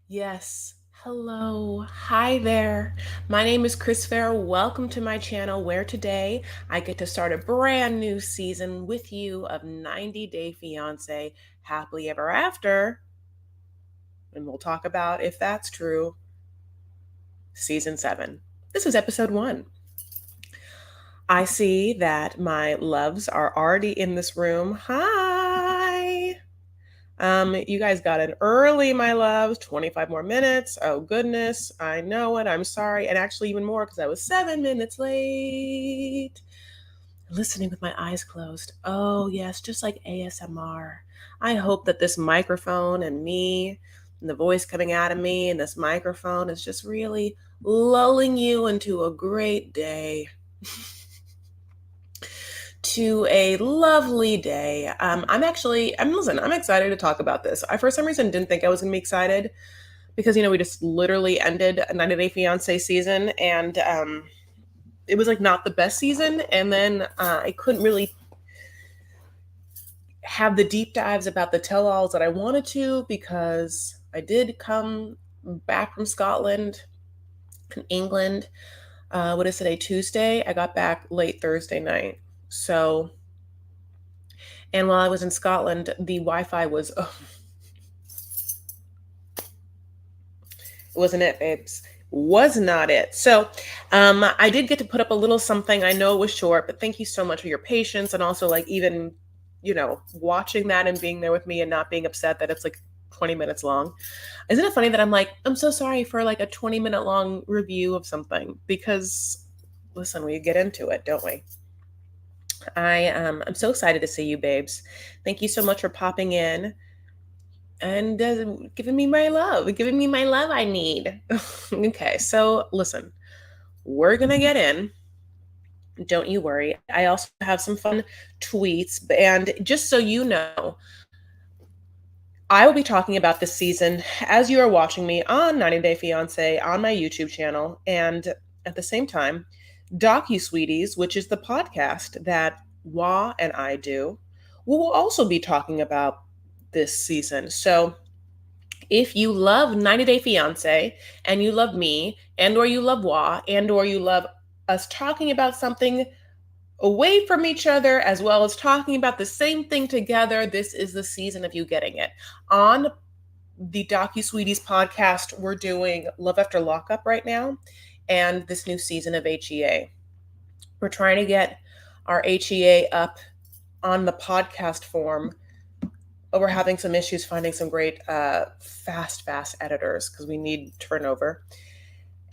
Yes. Hello. Hi there. My name is Chris Fair. Welcome to my channel where today I get to start a brand new season with you of 90 Day Fiancé Happily Ever After. And we'll talk about if that's true. Season 7. This is episode 1. I see that my loves are already in this room. Hi. You guys got in early, my loves. 25 more minutes. Oh goodness, I know it. I'm sorry. And actually even more because I was 7 minutes late. Listening with my eyes closed. Oh yes, just like ASMR. I hope that this microphone and me and the voice coming out of me and this microphone is just really lulling you into a great day. To a lovely day. I'm excited to talk about this. I, for some reason, didn't think I was going to be excited because, we just literally ended a 90 Day Fiancé season and it was like not the best season. And then I couldn't really have the deep dives about the tell alls that I wanted to because I did come back from Scotland and England. What is today? Tuesday. I got back late Thursday night. So, and while I was in Scotland, the Wi-Fi was, wasn't it, babes? Was not it. So I did get to put up a little something. I know it was short, but thank you so much for your patience. And also like even, watching that and being there with me and not being upset that it's like 20 minutes long. Isn't it funny that I'm like, I'm so sorry for like a 20-minute long review of something because listen, we get into it, don't we? I'm so excited to see you, babes. Thank you so much for popping in and giving me my love I need. Okay, so listen, we're gonna get in. Don't you worry. I also have some fun tweets, and just so you know, I will be talking about this season as you are watching me on 90 Day Fiance on my YouTube channel, and at the same time, Docu-Sweeties, which is the podcast that Wah and I do, we will also be talking about this season. So if you love 90 Day Fiance and you love me and or you love Wah and or you love us talking about something away from each other as well as talking about the same thing together, this is the season of you getting it. On the Docu-Sweeties podcast, we're doing Love After Lockup right now and this new season of HEA. We're trying to get our HEA up on the podcast form, but we're having some issues finding some great fast editors because we need turnover.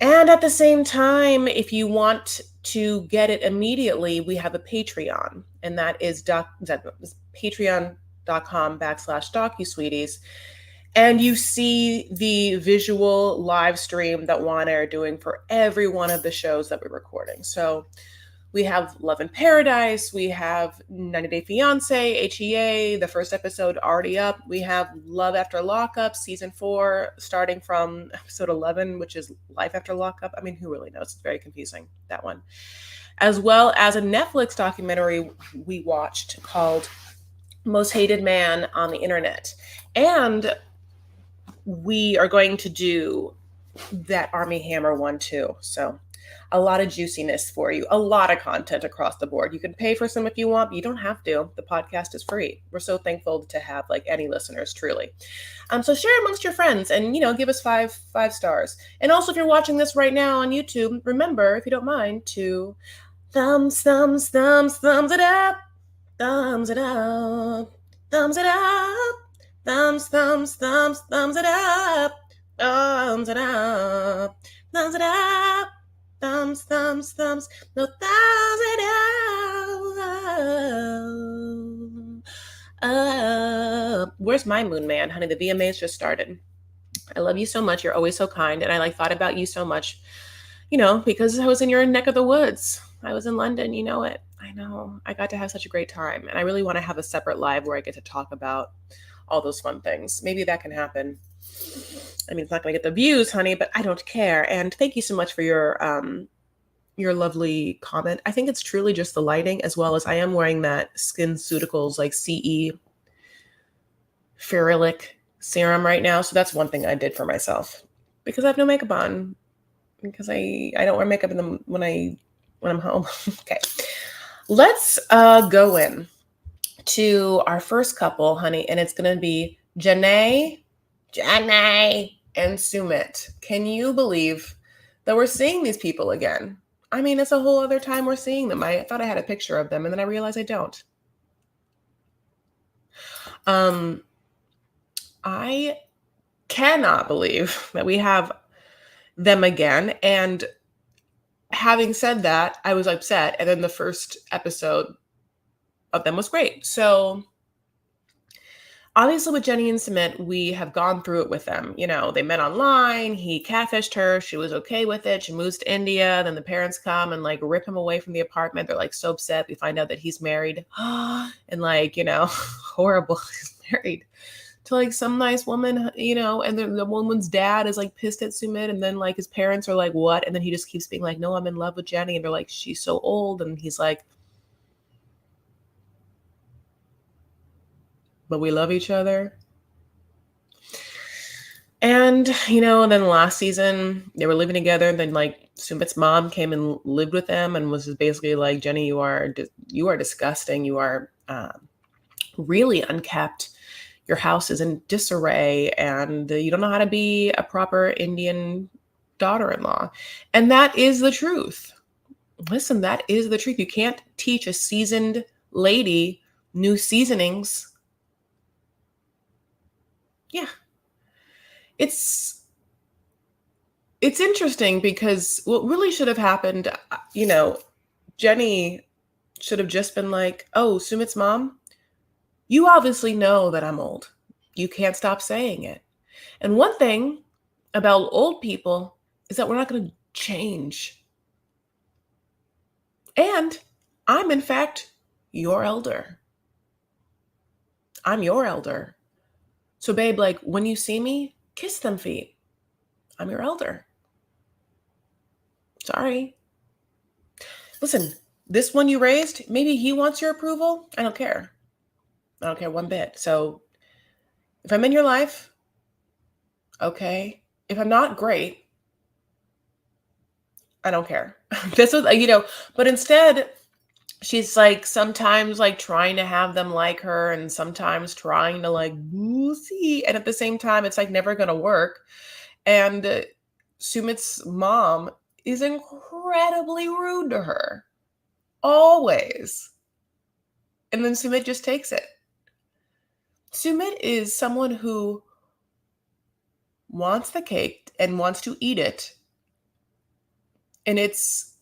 And at the same time, if you want to get it immediately, we have a Patreon, and that is patreon.com/DocuSweeties. And you see the visual live stream that Juan and I are doing for every one of the shows that we're recording. So we have Love in Paradise, we have 90 Day Fiance, HEA, the first episode already up. We have Love After Lockup, season 4, starting from episode 11, which is Life After Lockup. I mean, who really knows? It's very confusing, that one. As well as a Netflix documentary we watched called Most Hated Man on the Internet. And we are going to do that Army Hammer one too. So a lot of juiciness for you, a lot of content across the board. You can pay for some if you want, but you don't have to. The podcast is free. We're so thankful to have like any listeners, truly. So share amongst your friends and give us five stars. And also if you're watching this right now on YouTube, remember, if you don't mind, to thumbs it up, thumbs it up, thumbs it up, thumbs it up, thumbs it up, thumbs it up, thumbs, no thumbs it up. Where's my moon man, honey? The VMAs just started. I love you so much. You're always so kind. And I thought about you so much, because I was in your neck of the woods. I was in London, you know it. I know. I got to have such a great time. And I really want to have a separate live where I get to talk about all those fun things. Maybe that can happen. I mean, it's not going to get the views, honey, but I don't care. And thank you so much for your lovely comment. I think it's truly just the lighting, as well as I am wearing that SkinCeuticals like CE Ferulic serum right now. So that's one thing I did for myself because I have no makeup on because I don't wear makeup when I'm home. Okay. Let's go in to our first couple, honey, and it's going to be Janae, and Sumit. Can you believe that we're seeing these people again? I mean, it's a whole other time we're seeing them. I thought I had a picture of them, and then I realized I don't. I cannot believe that we have them again. And having said that, I was upset. And then the first episode of them was great. So obviously with Jenny and Sumit, we have gone through it with them. You know, they met online, he catfished her, she was okay with it, she moves to India, then the parents come and like rip him away from the apartment. They're like so upset. We find out that he's married. And like, you know, horrible, he's married to like some nice woman, you know, and the woman's dad is like pissed at Sumit, and then like his parents are like, what? And then he just keeps being like, no, I'm in love with Jenny. And they're like, she's so old. And he's like, but we love each other. And, you know, and then last season they were living together. And then like Sumit's mom came and lived with them and was just basically like, Jenny, you are disgusting. You are really unkept. Your house is in disarray and you don't know how to be a proper Indian daughter-in-law. And that is the truth. Listen, that is the truth. You can't teach a seasoned lady new seasonings. Yeah. It's interesting because what really should have happened, you know, Jenny should have just been like, oh, Sumit's mom, you obviously know that I'm old. You can't stop saying it. And one thing about old people is that we're not going to change. And I'm, in fact, your elder. I'm your elder. So, babe, like when you see me, kiss them feet. I'm your elder. Sorry. Listen, this one you raised, maybe he wants your approval. I don't care. I don't care one bit. So, if I'm in your life, okay. If I'm not, great. I don't care. This was, you know, but instead, she's like sometimes like trying to have them like her and sometimes trying to like see. And at the same time, it's like never going to work. And Sumit's mom is incredibly rude to her. Always. And then Sumit just takes it. Sumit is someone who wants the cake and wants to eat it. And it's,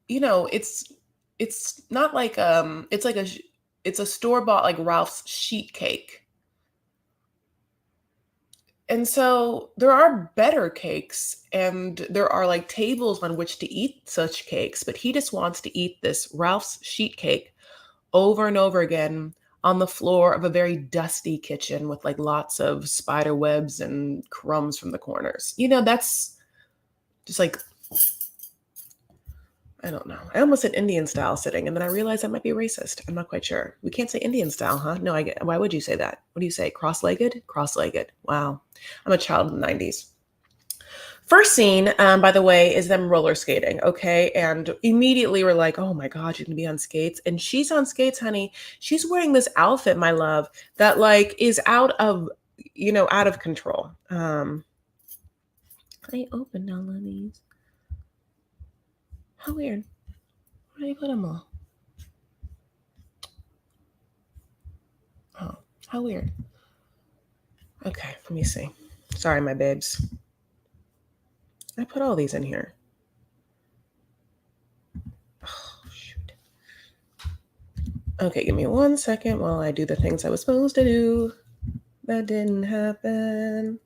you know, it's not like it's like it's a store-bought like Ralph's sheet cake. And so there are better cakes and there are like tables on which to eat such cakes, but he just wants to eat this Ralph's sheet cake over and over again on the floor of a very dusty kitchen with like lots of spider webs and crumbs from the corners. You know, that's just like, I don't know. I almost said Indian style sitting, and then I realized that might be racist. I'm not quite sure. We can't say Indian style, huh? No, I get. Why would you say that? What do you say? Cross-legged? Cross-legged. Wow. I'm a child of the 90s. First scene, by the way, is them roller skating, okay? And immediately we're like, oh my God, she's gonna be on skates. And she's on skates, honey. She's wearing this outfit, my love, that like is out of, you know, out of control. I opened all of these. How weird. Where did I put them all? Oh, how weird. Okay, let me see. Sorry, my babes. I put all these in here. Oh, shoot. Okay, give me 1 second while I do the things I was supposed to do. That didn't happen.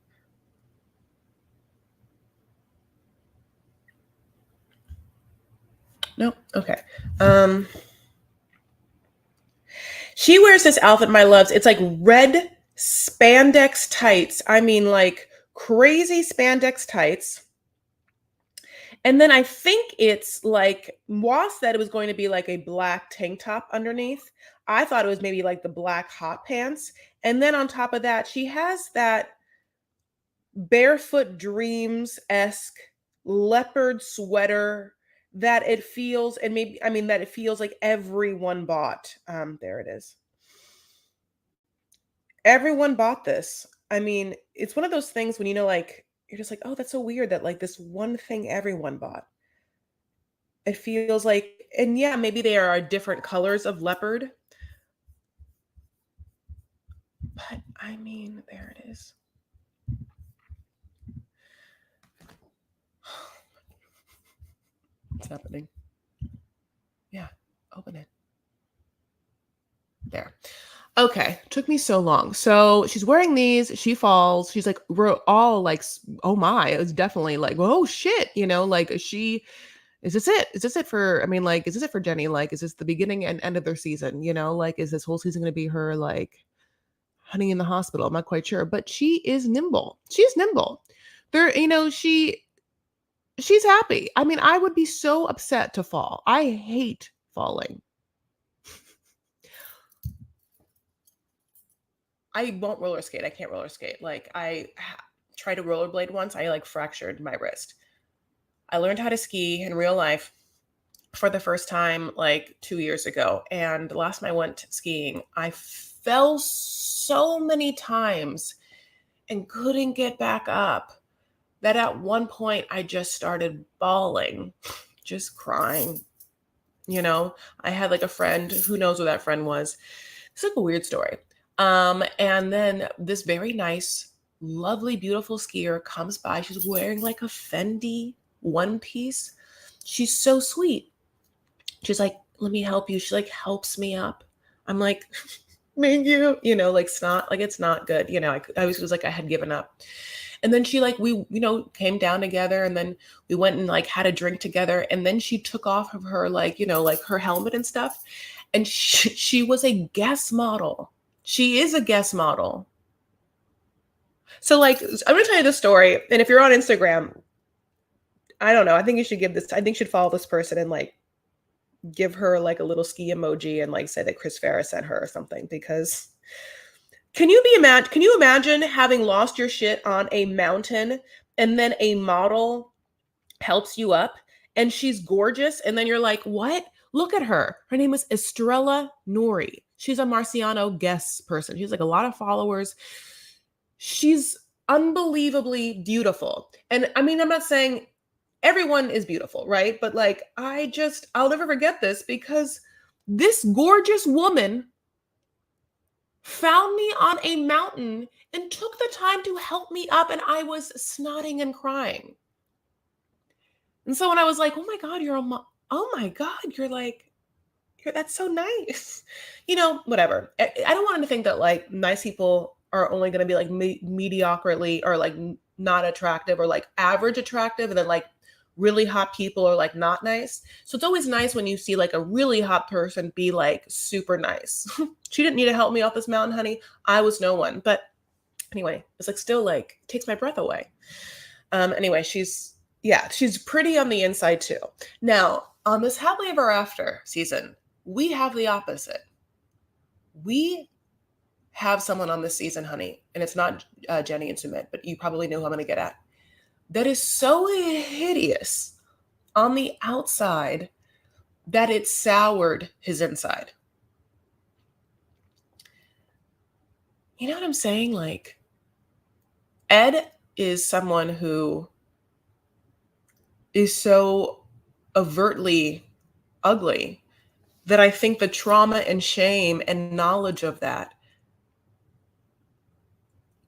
Nope. Okay. She wears this outfit, my loves. It's like red spandex tights. I mean, like crazy spandex tights. And then I think it's like Moss said it was going to be like a black tank top underneath. I thought it was maybe like the black hot pants. And then on top of that, she has that barefoot dreams-esque leopard sweater that it feels, and maybe, I mean, that it feels like everyone bought. There it is. Everyone bought this. I mean, it's one of those things when, like, you're just like, "Oh, that's so weird that, like, this one thing everyone bought." It feels like, and yeah, maybe there are different colors of leopard, but I mean, there it is. What's happening? Yeah, open it. There. Okay, took me so long. So she's wearing these, she falls. She's like, we're all like, oh my, it was definitely like, oh shit, like is this it? Is this it for, I mean, like, is this it for Jenny? Like, is this the beginning and end of their season? Like, is this whole season going to be her like honey in the hospital? I'm not quite sure, but she is nimble. She's nimble. There, she's happy. I mean, I would be so upset to fall. I hate falling. I won't roller skate. I can't roller skate. Like, tried to rollerblade once. I like fractured my wrist. I learned how to ski in real life for the first time like 2 years ago. And the last time I went skiing, I fell so many times and couldn't get back up that at one point I just started bawling, just crying. I had like a friend, who knows who that friend was. It's like a weird story. And then this very nice, lovely, beautiful skier comes by. She's wearing like a Fendi one piece. She's so sweet. She's like, let me help you. She like helps me up. I'm like, thank you. Like it's not good. I was like, I had given up. And then she like, we, came down together, and then we went and like had a drink together. And then she took off of her, like, like her helmet and stuff. And she was a guest model. She is a guest model. So like, I'm going to tell you the story. And if you're on Instagram, I don't know. I think you should you should follow this person and like give her like a little ski emoji and like say that Chris Farris sent her or something, because can you imagine having lost your shit on a mountain and then a model helps you up and she's gorgeous, and then you're like, what? Look at her. Her name is Estrella Nori. She's a Marciano guest person. She's like a lot of followers. She's unbelievably beautiful. And I mean, I'm not saying everyone is beautiful, right? But like, I'll never forget this, because this gorgeous woman found me on a mountain and took the time to help me up, and I was snotting and crying. And so when I was like, oh my God, oh my God, that's so nice. Whatever. I don't want him to think that like nice people are only going to be like mediocrely or like not attractive or like average attractive, and then like really hot people are like not nice. So it's always nice when you see like a really hot person be like super nice. She didn't need to help me off this mountain, honey. I was no one. But anyway, it's like still like takes my breath away. Anyway, she's pretty on the inside too. Now, on this Happily Ever After season, we have the opposite. We have someone on this season, honey, and it's not Jenny and Sumit, but you probably know who I'm going to get at, that is so hideous on the outside that it soured his inside. You know what I'm saying? Like, Ed is someone who is so overtly ugly that I think the trauma and shame and knowledge of that,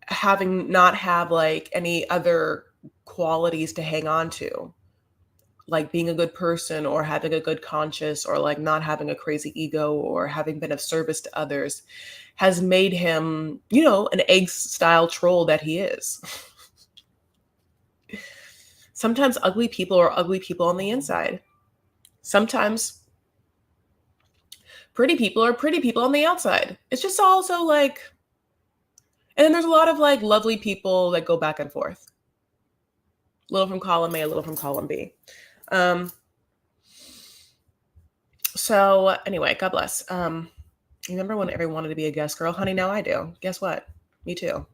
having not have like any other qualities to hang on to, like being a good person or having a good conscience or like not having a crazy ego or having been of service to others, has made him, an egg style troll that he is. Sometimes ugly people are ugly people on the inside. Sometimes pretty people are pretty people on the outside. It's just also like, and then there's a lot of like lovely people that go back and forth. A little from column A, a little from column B. So anyway, God bless. Remember when everyone wanted to be a guest girl? Honey, now I do. Guess what? Me too.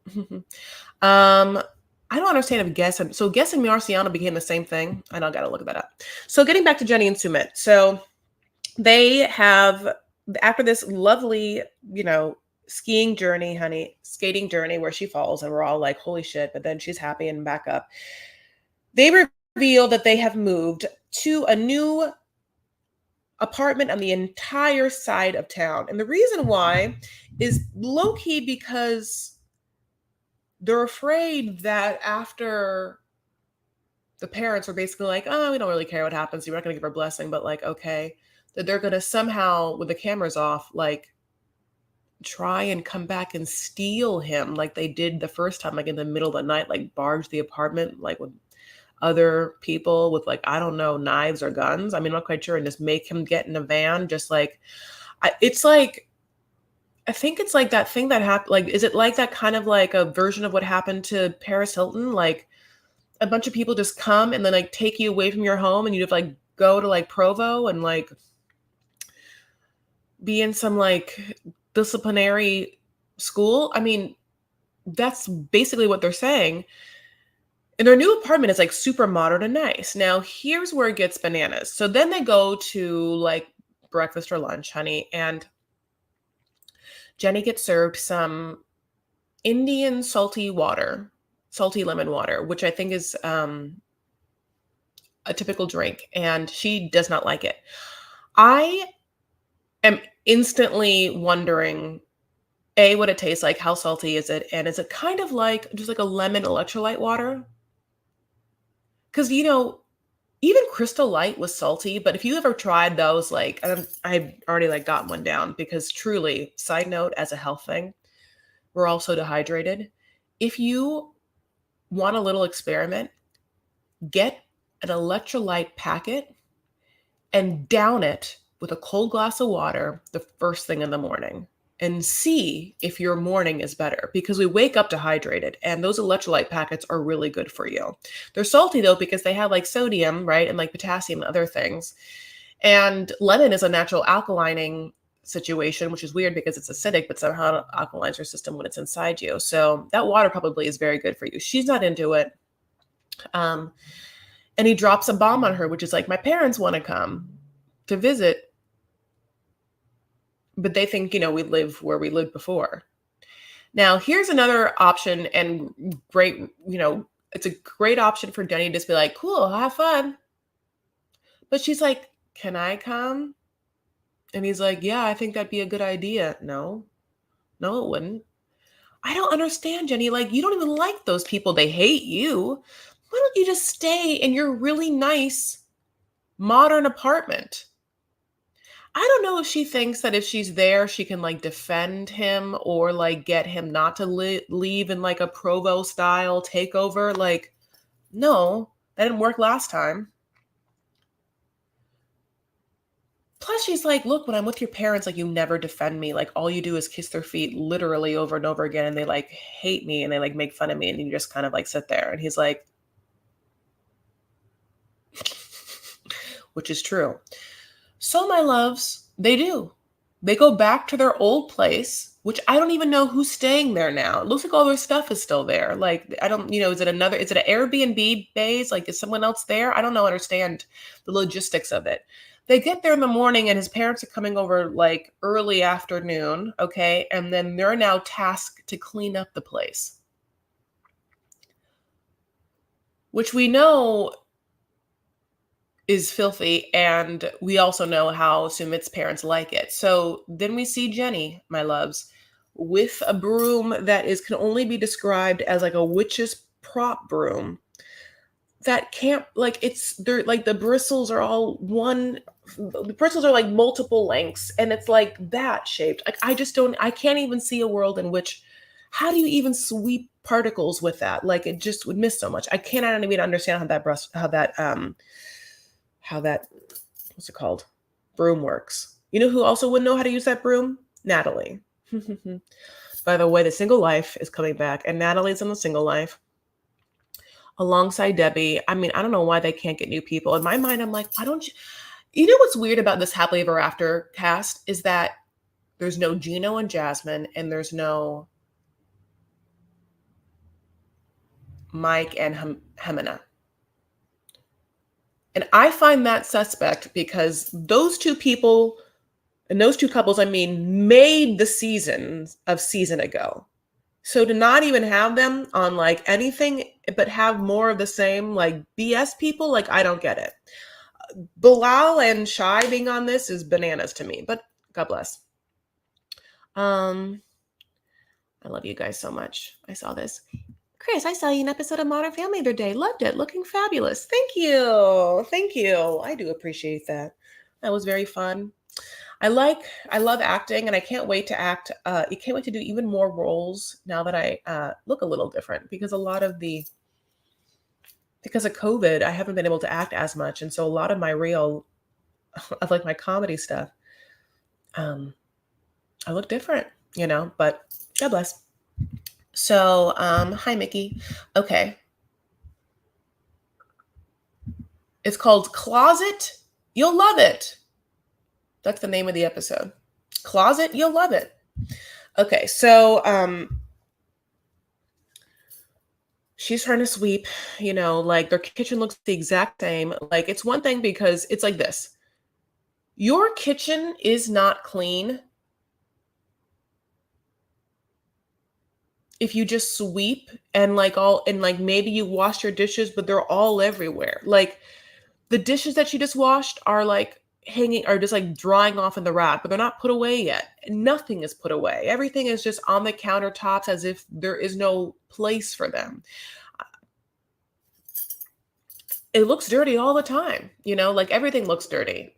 I don't understand if Guess and Marciano became the same thing. I don't gotta look that up. So getting back to Jenny and Sumit. So they have, after this lovely, skiing journey, honey, skating journey where she falls and we're all like, holy shit, but then she's happy and back up. They reveal that they have moved to a new apartment on the entire side of town. And the reason why is low key because they're afraid that after the parents were basically like, oh, we don't really care what happens. You're not going to give her blessing, but like, okay, that they're going to somehow, with the cameras off, like try and come back and steal him like they did the first time, like in the middle of the night, like barge the apartment, like with other people with, like, I don't know, knives or guns. I mean, I'm not quite sure. And just make him get in a van, just like, it's like, I think it's like that thing that happened. Like, is it like that kind of like a version of what happened to Paris Hilton? Like a bunch of people just come and then like take you away from your home and you have to like go to like Provo and like be in some like disciplinary school. I mean, that's basically what they're saying. And their new apartment is like super modern and nice. Now, here's where it gets bananas. So then they go to like breakfast or lunch, honey, and Jenny gets served some Indian salty lemon water, which I think is a typical drink, and she does not like it. I am instantly wondering, A, what it tastes like, how salty is it, and is it kind of like just like a lemon electrolyte water? Because, even Crystal Light was salty, but if you ever tried those, like, I've already like gotten one down because truly, side note, as a health thing, we're all so dehydrated. If you want a little experiment, get an electrolyte packet and down it with a cold glass of water the first thing in the morning and see if your morning is better, because we wake up dehydrated and those electrolyte packets are really good for you. They're salty though because they have like sodium, right? And like potassium and other things. And lemon is a natural alkalining situation, which is weird because it's acidic, but somehow it alkalines your system when it's inside you. So that water probably is very good for you. She's not into it. And he drops a bomb on her, which is like, my parents want to come to visit, but they think, we live where we lived before. Now, here's another option, and great, it's a great option for Jenny to just be like, cool, have fun. But she's like, can I come? And he's like, yeah, I think that'd be a good idea. No, it wouldn't. I don't understand, Jenny. Like, you don't even like those people. They hate you. Why don't you just stay in your really nice modern apartment? I don't know if she thinks that if she's there, she can like defend him or like get him not to leave in like a Provo style takeover. Like, no, that didn't work last time. Plus, she's like, look, when I'm with your parents, like, you never defend me. Like, all you do is kiss their feet literally over and over again. And they like hate me and they like make fun of me. And you just kind of like sit there. And he's like, which is true. So, my loves, they do. They go back to their old place, which I don't even know who's staying there now. It looks like all their stuff is still there. Like, I don't, is it an Airbnb base? Like, is someone else there? I don't know, understand the logistics of it. They get there in the morning and his parents are coming over like early afternoon, okay? And then they're now tasked to clean up the place, which we know is filthy, and we also know how Sumit's parents like it. So then we see Jenny, my loves, with a broom that can only be described as like a witch's prop broom. That can't, like, they're like the bristles are all the bristles are like multiple lengths, and it's like that shaped. Like, I can't even see a world in which, how do you even sweep particles with that? Like, it just would miss so much. I cannot even understand how that what's it called, broom works. You know who also wouldn't know how to use that broom? Natalie. By the way, The Single Life is coming back, and Natalie's in The Single Life alongside Debbie. I mean, I don't know why they can't get new people. In my mind, I'm like, why don't you? You know what's weird about this Happily Ever After cast is that there's no Gino and Jasmine, and there's no Mike and Hemina. And I find that suspect because those two people and those two couples, I mean, made the seasons of season ago. So to not even have them on like anything, but have more of the same like BS people, like I don't get it. Bilal and Shai being on this is bananas to me, but God bless. I love you guys so much. I saw this. Chris, I saw you in an episode of Modern Family the other day. Loved it. Looking fabulous. Thank you. Thank you. I do appreciate that. That was very fun. I love acting, and I can't wait to act. I can't wait to do even more roles now that I look a little different because because of COVID, I haven't been able to act as much, and so a lot of my of like my comedy stuff, I look different, But God bless. So, hi Mickey. Okay, it's called Closet. You'll love it. That's the name of the episode. Closet. You'll love it. Okay, so she's trying to sweep, like their kitchen looks the exact same. Like it's one thing because it's like this. Your kitchen is not clean if you just sweep and like maybe you wash your dishes, but they're all everywhere. Like the dishes that she just washed are like hanging are just like drying off in the rack, but they're not put away yet. Nothing is put away. Everything is just on the countertops as if there is no place for them. It looks dirty all the time, like everything looks dirty.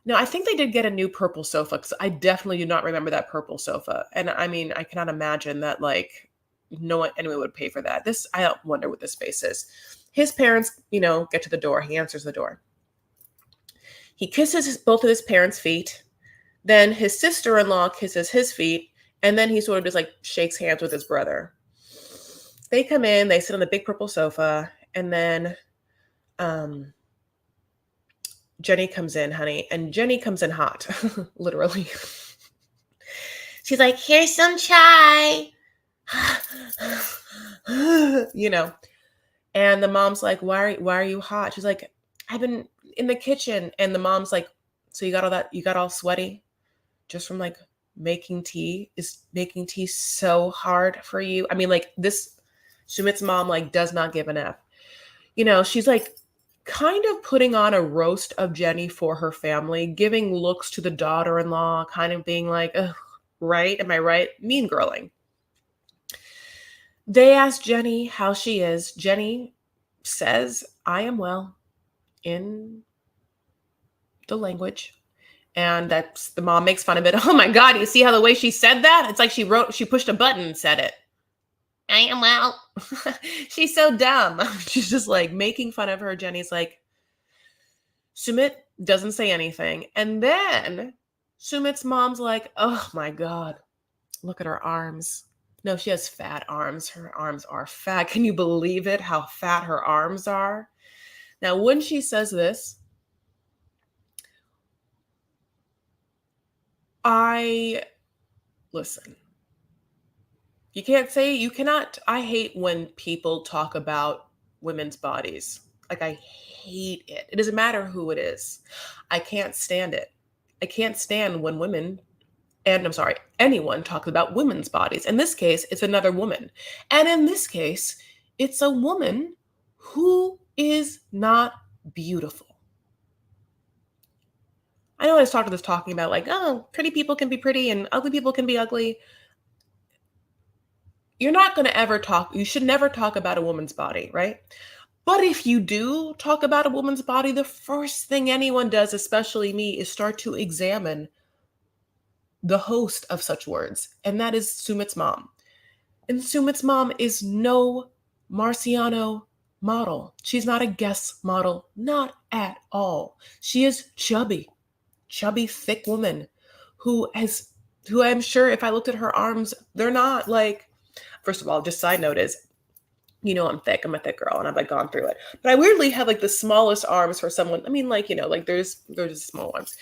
No, I think they did get a new purple sofa because I definitely do not remember that purple sofa. And I mean, I cannot imagine that like anyone would pay for that. I don't wonder what this space is. His parents, get to the door. He answers the door. He kisses both of his parents' feet. Then his sister-in-law kisses his feet. And then he sort of just like shakes hands with his brother. They come in, they sit on the big purple sofa, and then Jenny comes in, honey, and Jenny comes in hot, literally. She's like, here's some chai, and the mom's like, why are you hot? She's like, I've been in the kitchen. And the mom's like, so you got all sweaty just from like making tea? Is making tea so hard for you? I mean, like this, Sumit's mom like does not give an F. She's like kind of putting on a roast of Jenny for her family, giving looks to the daughter-in-law, kind of being like, ugh, right? Am I right? Mean girling. They ask Jenny how she is. Jenny says, I am well, in the language. And that's the mom makes fun of it. Oh my God, you see how the way she said that? It's like she pushed a button and said it. I am well. She's so dumb. She's just like making fun of her. Jenny's like, Sumit doesn't say anything. And then Sumit's mom's like, oh my God, look at her arms. No, she has fat arms. Her arms are fat. Can you believe it? How fat her arms are? Now, when she says this, listen. You cannot, I hate when people talk about women's bodies. Like, I hate it. It doesn't matter who it is. I can't stand it. I can't stand when anyone talks about women's bodies. In this case, it's another woman. And in this case, it's a woman who is not beautiful. I know I was talking about like, oh, pretty people can be pretty and ugly people can be ugly. You should never talk about a woman's body, right? But if you do talk about a woman's body, the first thing anyone does, especially me, is start to examine the host of such words, and that is Sumit's mom. And Sumit's mom is no Marciano model. She's not a guest model, not at all. She is chubby, thick woman who I'm sure if I looked at her arms, they're not like, first of all, just side note is, I'm thick. I'm a thick girl and I've like gone through it. But I weirdly have like the smallest arms for someone. I mean, like, like there's just small ones.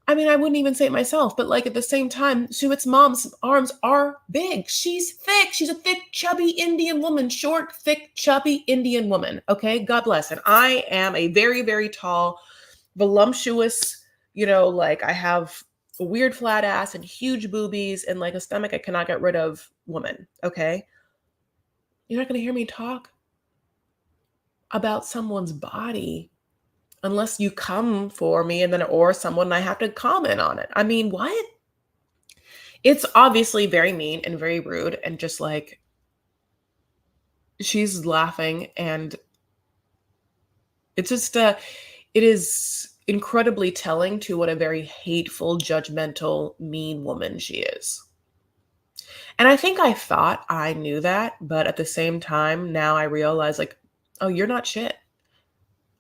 I mean, I wouldn't even say it myself, but like at the same time, Sumit's mom's arms are big. She's thick. She's a thick, chubby Indian woman, short, thick, chubby Indian woman. Okay. God bless. And I am a very, very tall, voluptuous, like I have a weird flat ass and huge boobies and like a stomach I cannot get rid of woman. Okay. You're not going to hear me talk about someone's body unless you come for me and then or someone I have to comment on it. I mean, what? It's obviously very mean and very rude and just like she's laughing and it's just it is incredibly telling to what a very hateful, judgmental, mean woman she is. And I think I thought I knew that, but at the same time, now I realize like, oh, you're not shit.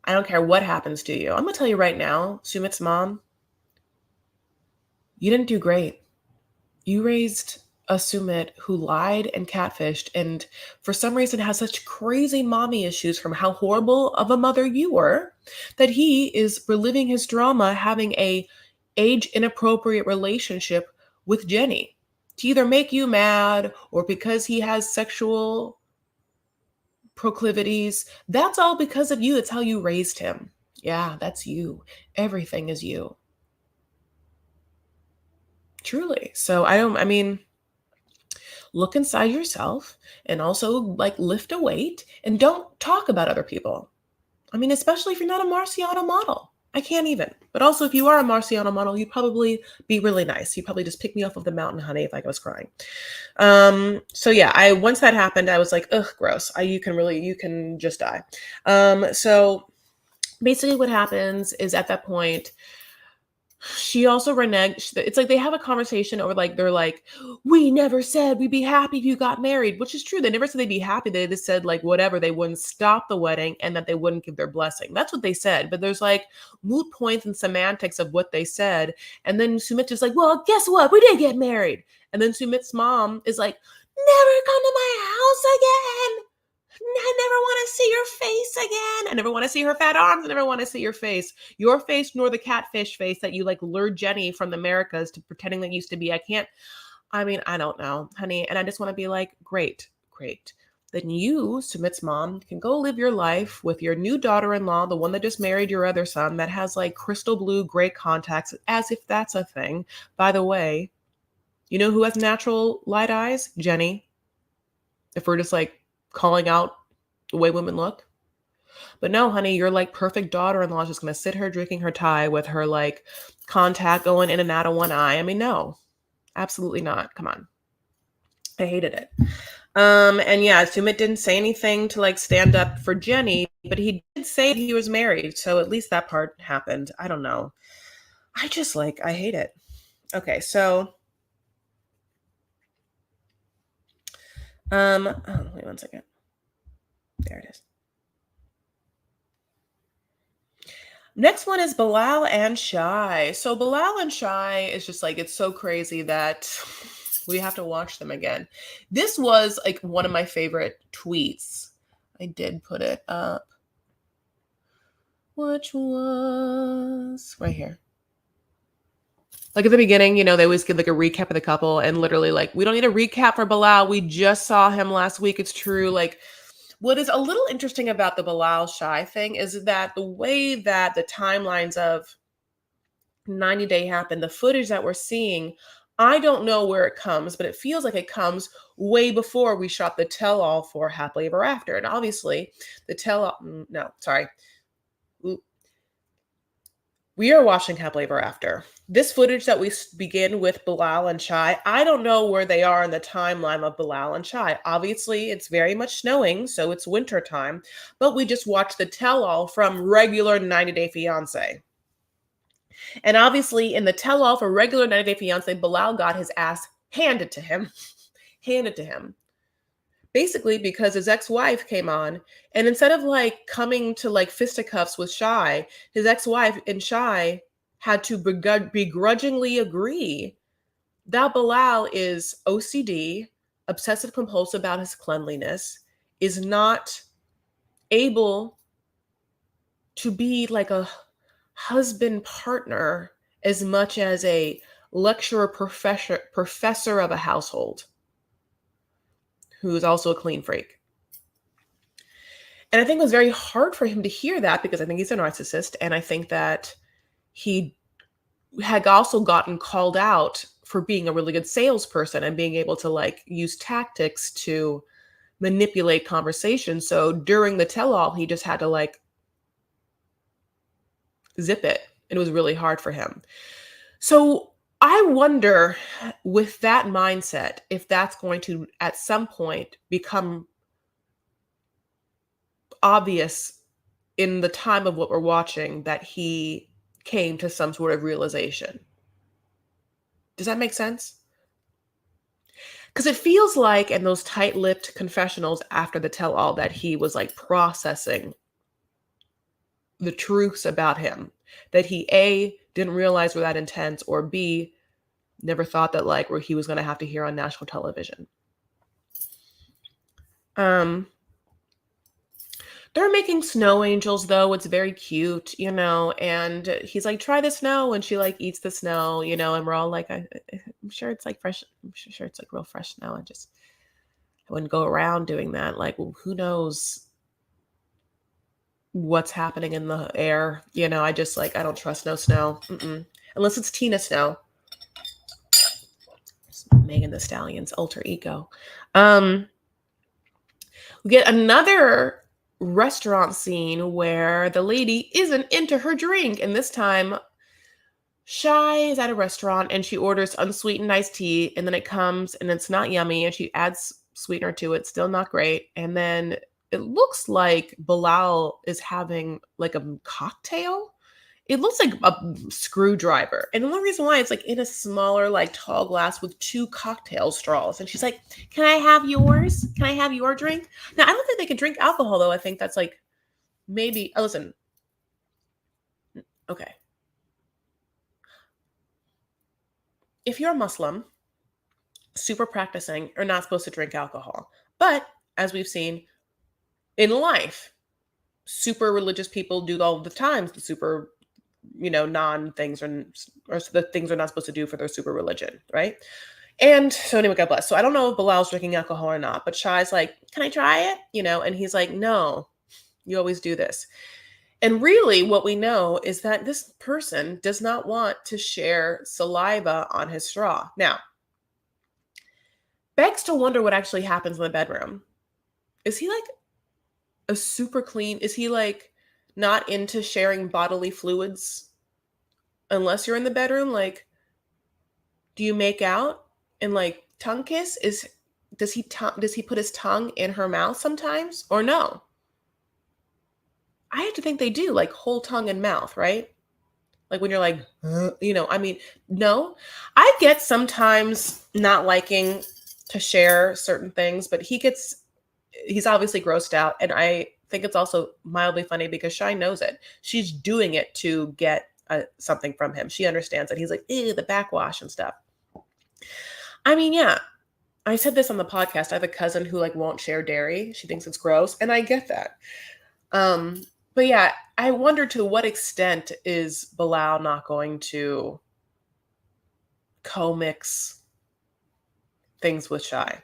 I don't care what happens to you. I'm gonna tell you right now, Sumit's mom, you didn't do great. You raised a Sumit who lied and catfished and for some reason has such crazy mommy issues from how horrible of a mother you were that he is reliving his drama having a age inappropriate relationship with Jenny to either make you mad or because he has sexual proclivities. That's all because of you. It's how you raised him. Yeah, that's you. Everything is you. Truly. So I mean, look inside yourself and also like lift a weight and don't talk about other people. I mean, especially if you're not a Marciano model. I can't even. But also, if you are a Marciano model, you'd probably be really nice. You'd probably just pick me off of the mountain, honey, if I was crying. So yeah, I once that happened, I was like, ugh, gross. You can just die. So basically what happens is at that point, she also reneged. It's like they have a conversation over like they're like, we never said we'd be happy if you got married, which is true. They never said they'd be happy. They just said like whatever, they wouldn't stop the wedding and that they wouldn't give their blessing. That's what they said. But there's like moot points and semantics of what they said. And then Sumit is like, well, guess what? We did get married. And then Sumit's mom is like, never come to my house again. I never want to see your face again. I never want to see her fat arms. I never want to see your face, nor the catfish face that you like lured Jenny from the Americas to pretending that used to be. I mean, I don't know, honey. And I just want to be like, great. Then you, Sumit's mom, can go live your life with your new daughter-in-law, the one that just married your other son that has like crystal blue gray contacts, as if that's a thing. By the way, you know who has natural light eyes? Jenny. If we're just like calling out the way women look. But no, honey, your like perfect daughter-in-law is just gonna sit her drinking her Thai with her like contact going in and out of one eye. I mean, no, absolutely not. Come on. I hated it. And yeah, Sumit didn't say anything to like stand up for Jenny, but he did say he was married. So at least that part happened. I don't know. I hate it. Okay, so wait 1 second. There it is. Next one is Bilal and Shaeeda. So Bilal and Shaeeda is just like, it's so crazy that we have to watch them again. This was like one of my favorite tweets. I did put it up. Which was right here. Like at the beginning, they always give like a recap of the couple and literally like, we don't need a recap for Bilal. We just saw him last week. It's true. Like, what is a little interesting about the Bilal Shaeeda thing is that the way that the timelines of 90 Day happened, the footage that we're seeing, I don't know where it comes, but it feels like it comes way before we shot the tell-all for Happily Ever After. And obviously, the tell-all, no, sorry. We are watching Happily Ever After. This footage that we begin with Bilal and Shaeeda, I don't know where they are in the timeline of Bilal and Shaeeda. Obviously, it's very much snowing, so it's winter time. But we just watched the tell-all from regular 90 Day Fiancé. And obviously, in the tell-all for regular 90 Day Fiancé, Bilal got his ass handed to him. Basically because his ex-wife came on, and instead of like coming to like fisticuffs with Shaeeda, his ex-wife and Shaeeda had to begrudgingly agree that Bilal is OCD, obsessive compulsive about his cleanliness, is not able to be like a husband partner as much as a lecturer professor of a household who is also a clean freak. And I think it was very hard for him to hear that because I think he's a narcissist. And I think that he had also gotten called out for being a really good salesperson and being able to like use tactics to manipulate conversation. So during the tell all, he just had to like zip it. It was really hard for him. So I wonder, with that mindset, if that's going to at some point become obvious in the time of what we're watching that he came to some sort of realization. Does that make sense? Because it feels like in those tight-lipped confessionals after the tell-all that he was like processing the truths about him that he A, didn't realize were that intense, or B, never thought that like where he was going to have to hear on national television. They're making snow angels though. It's very cute, and he's like, try the snow. And she like eats the snow, and we're all like, I'm sure it's like fresh. I'm sure it's like real fresh snow. I wouldn't go around doing that. Like, well, who knows what's happening in the air? I just like, I don't trust no snow. Unless it's Tina Snow. Megan Thee Stallion's alter ego. We get another restaurant scene where the lady isn't into her drink, and this time Shy is at a restaurant and she orders unsweetened iced tea, and then it comes and it's not yummy, and she adds sweetener to it, still not great. And then it looks like Bilal is having like a cocktail. It looks like a screwdriver. And the only reason why it's like in a smaller, like tall glass with 2 cocktail straws. And she's like, can I have yours? Can I have your drink? Now, I don't think they can drink alcohol, though. I think that's like maybe, listen. Okay. If you're a Muslim, super practicing, are not supposed to drink alcohol. But as we've seen in life, super religious people do all the time. The super non-things or the things they're not supposed to do for their super religion, right? And so anyway, God bless. So I don't know if Bilal's drinking alcohol or not, but Shai's like, can I try it? And he's like, no, you always do this. And really what we know is that this person does not want to share saliva on his straw. Now, begs to wonder what actually happens in the bedroom. Is he like a super clean? Is he like not into sharing bodily fluids unless you're in the bedroom? Like, do you make out and like tongue kiss? Does he put his tongue in her mouth sometimes or no? I have to think they do, like whole tongue and mouth, right? Like when you're like, no. I get sometimes not liking to share certain things, but he's obviously grossed out, and I think it's also mildly funny because Shai knows it. She's doing it to get something from him. She understands it. He's like, ew, the backwash and stuff. I mean, yeah, I said this on the podcast. I have a cousin who like won't share dairy. She thinks it's gross, and I get that. But yeah, I wonder to what extent is Bilal not going to co-mix things with Shai,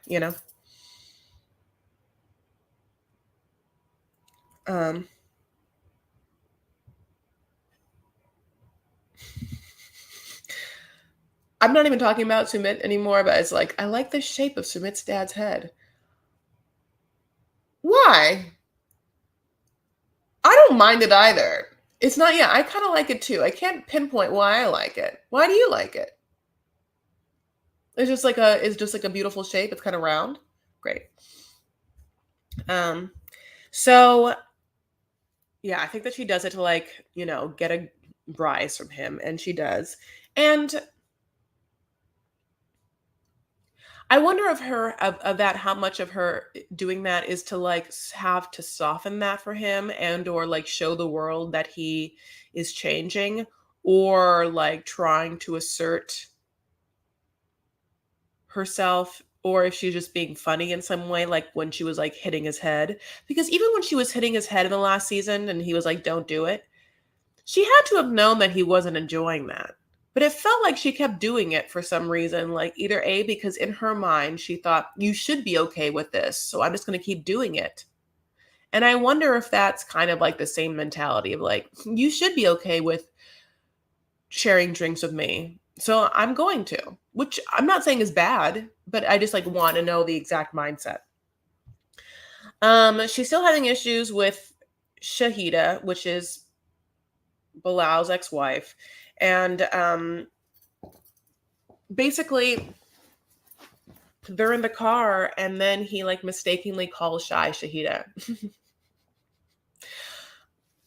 I'm not even talking about Sumit anymore, but it's like, I like the shape of Sumit's dad's head. Why? I don't mind it either. It's not, yeah, I kind of like it too. I can't pinpoint why I like it. Why do you like it? It's just like a beautiful shape. It's kind of round. Great. So yeah, I think that she does it to like, get a rise from him, and she does. And I wonder of that, how much of her doing that is to like have to soften that for him and or like show the world that he is changing, or like trying to assert herself, or if she's just being funny in some way, like when she was like hitting his head. Because even when she was hitting his head in the last season and he was like, don't do it, she had to have known that he wasn't enjoying that. But it felt like she kept doing it for some reason, like either A, because in her mind, she thought, you should be okay with this. So I'm just going to keep doing it. And I wonder if that's kind of like the same mentality of like, you should be okay with sharing drinks with me. So I'm going to, which I'm not saying is bad, but I just like want to know the exact mindset. She's still having issues with Shaeeda, which is Bilal's ex-wife. And basically they're in the car and then he like mistakenly calls Shy Shaeeda.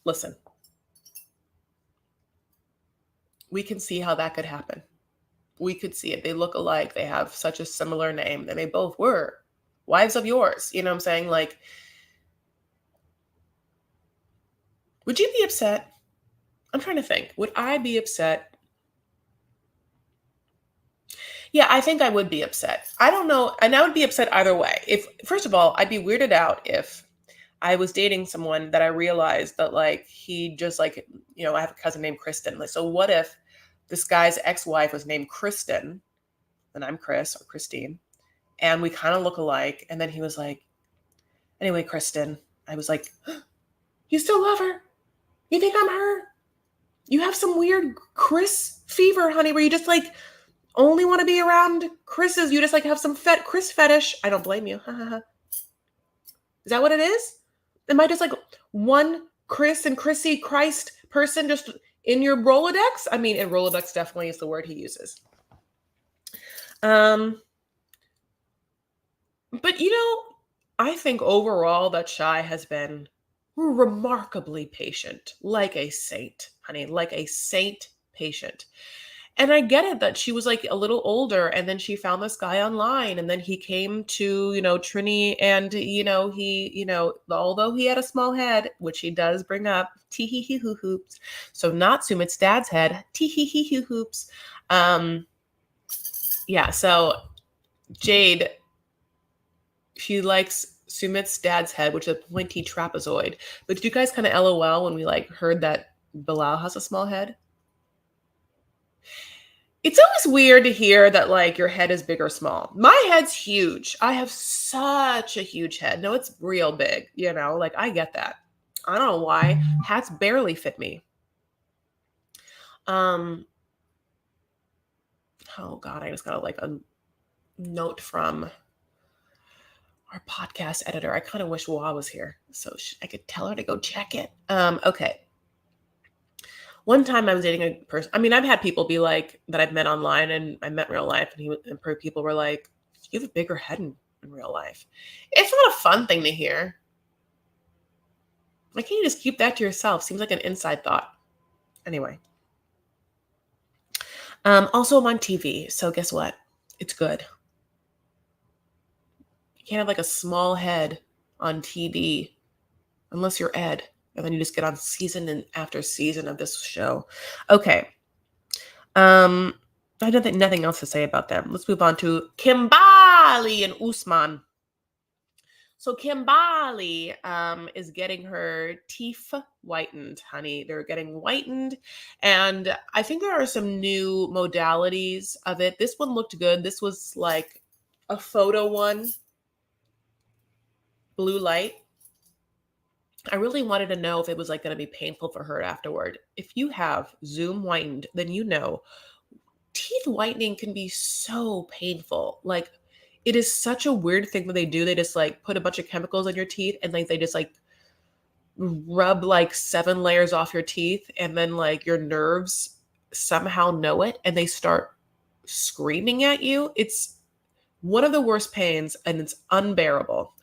Listen, we can see how that could happen. We could see it. They look alike. They have such a similar name. And they both were wives of yours. You know what I'm saying? Like, would you be upset? I'm trying to think. Would I be upset? Yeah, I think I would be upset. I don't know. And I would be upset either way. If, first of all, I'd be weirded out if I was dating someone that I realized that, like, he just, like, I have a cousin named Kristen. Like, so what if this guy's ex-wife was named Kristen and I'm Chris or Christine and we kind of look alike? And then he was like, anyway, Kristen, I was like, you still love her? You think I'm her? You have some weird Chris fever, honey, where you just like only want to be around Chris's. You just like have some Chris fetish. I don't blame you. Is that what it is? Am I just like one Chris and Chrissy Christ person just in your Rolodex? I mean, in Rolodex definitely is the word he uses. But I think overall that Shy has been remarkably patient, like a saint, honey, like a saint patient. And I get it that she was like a little older and then she found this guy online and then he came to, Trini and, although he had a small head, which he does bring up, tee hee hee hoo hoops. So not Sumit's dad's head, tee hee hee hoo hoops. Yeah, so Jade, she likes Sumit's dad's head, which is a pointy trapezoid. But did you guys kind of LOL when we like heard that Bilal has a small head? It's always weird to hear that like your head is big or small. My head's huge. I have such a huge head. No, it's real big, like I get that. I don't know why. Hats barely fit me. Oh God, I just got like a note from our podcast editor. I kind of wish Wa was here so I could tell her to go check it. Okay. One time I was dating a person. I mean, I've had people be like that I've met online and I met in real life, and people were like, "You have a bigger head in real life." It's not a fun thing to hear. Why can't you just keep that to yourself? Seems like an inside thought. Anyway. Also, I'm on TV, so guess what? It's good. You can't have like a small head on TV unless you're Ed, and then you just get on season and after season of this show. Okay. I don't think nothing else to say about them. Let's move on to Kimbali and Usman. So Kimbali is getting her teeth whitened, honey. They're getting whitened, and I think there are some new modalities of it. This one looked good. This was like a photo one, blue light. I really wanted to know if it was like going to be painful for her afterward. If you have Zoom whitened, then teeth whitening can be so painful. Like, it is such a weird thing that they do. They just like put a bunch of chemicals on your teeth and like they just like rub like 7 layers off your teeth, and then like your nerves somehow know it and they start screaming at you. It's one of the worst pains and it's unbearable.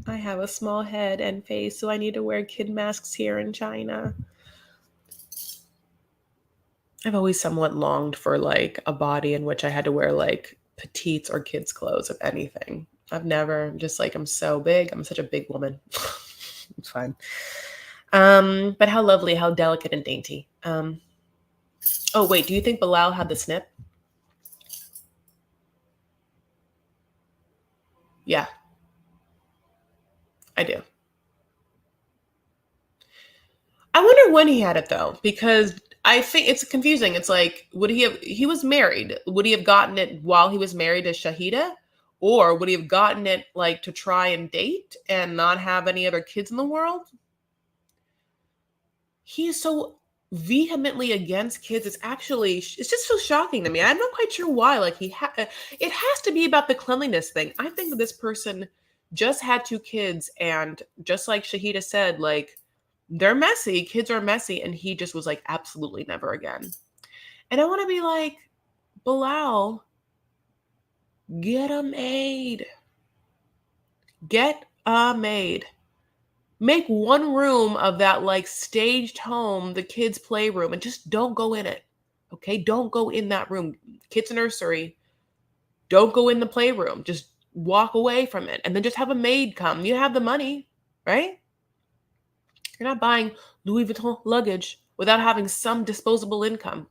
I have a small head and face, so I need to wear kid masks here in China. I've always somewhat longed for like a body in which I had to wear like petites or kids' clothes, if anything. I've never, just like, I'm so big. I'm such a big woman. It's fine. But how lovely, how delicate and dainty. Oh, wait, do you think Bilal had the snip? Yeah, I do. I wonder when he had it though, because I think it's confusing. It's like, he was married. Would he have gotten it while he was married to Shaeeda? Or would he have gotten it like to try and date and not have any other kids in the world? He is so vehemently against kids. It's just so shocking to me. I'm not quite sure why. Like it has to be about the cleanliness thing. I think that this person just had two kids, and just like Shahida said, like they're messy. Kids are messy, and he just was like, absolutely never again. And I want to be like, Bilal, get a maid. Get a maid. Make one room of that like staged home, the kids' playroom, and just don't go in it. Okay? Don't go in that room. Kids' nursery, don't go in the playroom. Just walk away from it. And then just have a maid come. You have the money, right? You're not buying Louis Vuitton luggage without having some disposable income.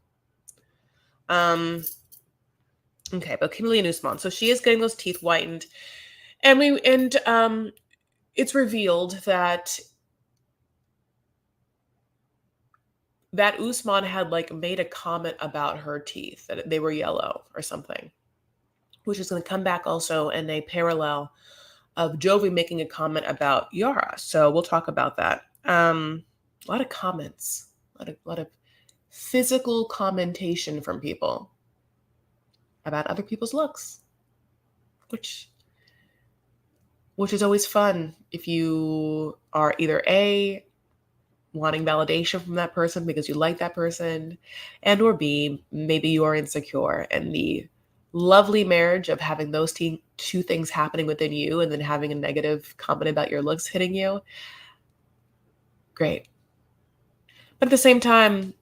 Okay, but Kimberly and Usman. So she is getting those teeth whitened. And it's revealed that Usman had like made a comment about her teeth, that they were yellow or something, which is going to come back also in a parallel of Jovi making a comment about Yara. So we'll talk about that. A lot of comments, a lot of physical commentation from people about other people's looks, which is always fun if you are either A, wanting validation from that person because you like that person, and or B, maybe you are insecure, and the lovely marriage of having those two things happening within you and then having a negative comment about your looks hitting you, great. But at the same time,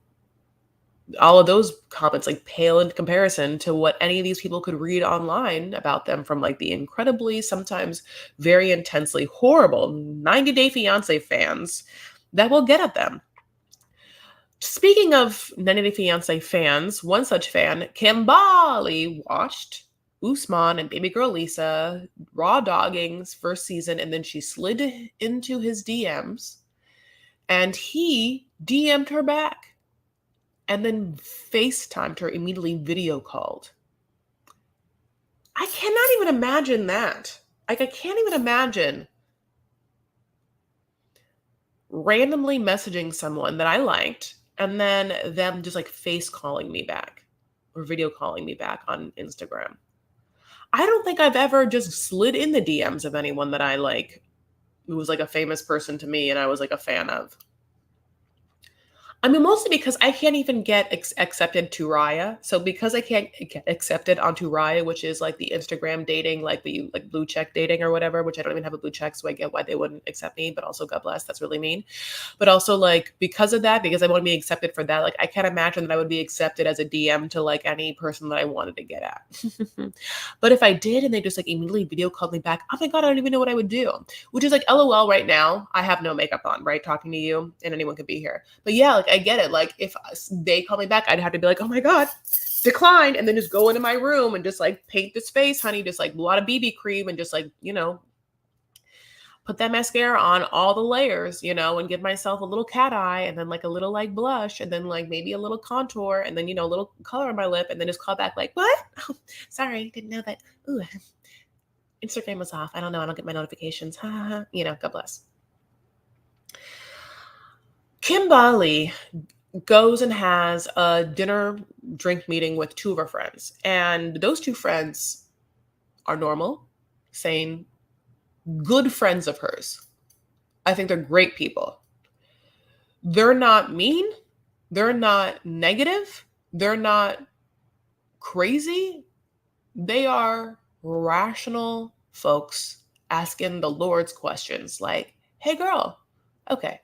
all of those comments like pale in comparison to what any of these people could read online about them from like the incredibly, sometimes very intensely horrible 90 Day Fiancé fans that will get at them. Speaking of 90 Day Fiancé fans, one such fan, Kimbali, watched Usman and baby girl Lisa raw dogging's first season, and then she slid into his DMs, and he DM'd her back, and then FaceTimed her, immediately video called. I cannot even imagine that. Like, I can't even imagine randomly messaging someone that I liked and then them just like face calling me back or video calling me back on Instagram. I don't think I've ever just slid in the DMs of anyone that I like, who was like a famous person to me and I was like a fan of. I mean, mostly because I can't even get accepted to Raya. So because I can't get accepted onto Raya, which is like the Instagram dating, like the like blue check dating or whatever, which I don't even have a blue check, so I get why they wouldn't accept me. But also, God bless, that's really mean. But also, like because of that, because I want to be accepted for that, like I can't imagine that I would be accepted as a DM to like any person that I wanted to get at. But if I did, and they just like immediately video called me back, oh my God, I don't even know what I would do. Which is like, LOL, right now I have no makeup on, right, talking to you, and anyone could be here. But yeah, like I get it. Like if they call me back, I'd have to be like, oh my God, declined, and then just go into my room and just like paint this face, honey, just like a lot of BB cream and just like, put that mascara on all the layers, and give myself a little cat eye and then like a little like blush and then like maybe a little contour and then, a little color on my lip and then just call back like, what? Oh, sorry, didn't know that. Ooh, Instagram was off. I don't know. I don't get my notifications. God bless. Kimbali goes and has a dinner drink meeting with two of her friends. And those two friends are normal, sane, good friends of hers. I think they're great people. They're not mean. They're not negative. They're not crazy. They are rational folks asking the Lord's questions like, hey, girl, okay,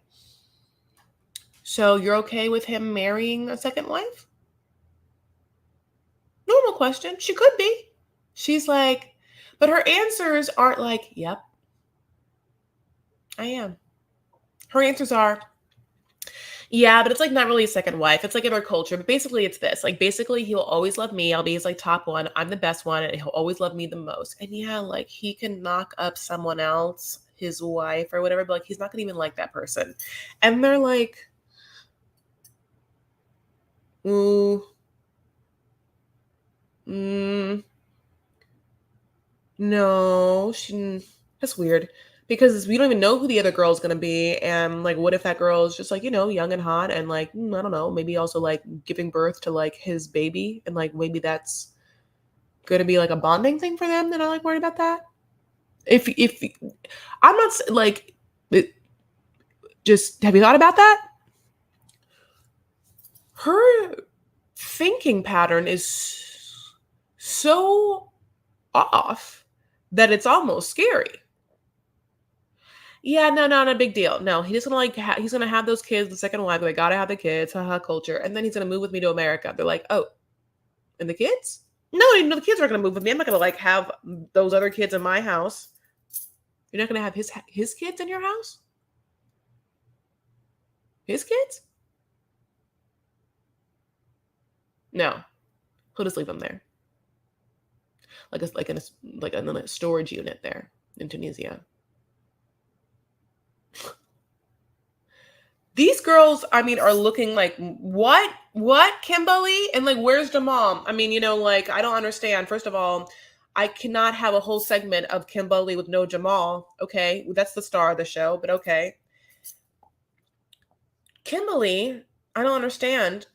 so you're okay with him marrying a second wife? Normal question. She could be. She's like, but her answers aren't like, yep, I am. Her answers are, yeah, but it's like not really a second wife. It's like in our culture. But basically it's this. Like basically he'll always love me. I'll be his like top one. I'm the best one. And he'll always love me the most. And yeah, like he can knock up someone else, his wife or whatever, but like he's not gonna even like that person. And they're like, Ooh. Mm, no, that's weird because we don't even know who the other girl's gonna be, and like, what if that girl is just like young and hot, and like I don't know, maybe also like giving birth to like his baby, and like maybe that's gonna be like a bonding thing for them. Then I like worried about that. If I'm not like, just have you thought about that? Her thinking pattern is so off that it's almost scary. Yeah, no, not a big deal. No, he's just gonna like he's gonna have those kids, the second wife. They gotta have the kids, haha, culture, and then he's gonna move with me to America. They're like, oh, and the kids? No, the kids are gonna move with me. I'm not gonna like have those other kids in my house. You're not gonna have his kids in your house? His kids? No, he'll just leave them there, like a like in a storage unit there in Tunisia. These girls, I mean, are looking like, what, Kimberly? And like, where's the mom? I mean, like, I don't understand. First of all, I cannot have a whole segment of Kimberly with no Jamal. Okay. That's the star of the show, but okay. Kimberly, I don't understand,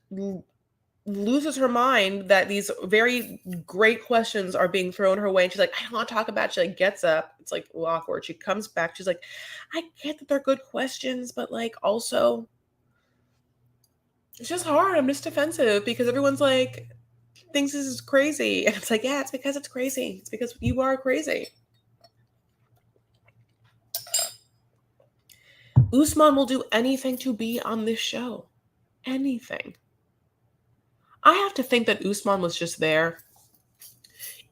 loses her mind that these very great questions are being thrown her way. And she's like, I don't want to talk about it. She like gets up. It's like awkward. She comes back. She's like, I get that they're good questions, but like also, it's just hard. I'm just defensive because everyone's like thinks this is crazy. And it's like, yeah, it's because it's crazy. It's because you are crazy. Usman will do anything to be on this show. Anything. I have to think that Usman was just there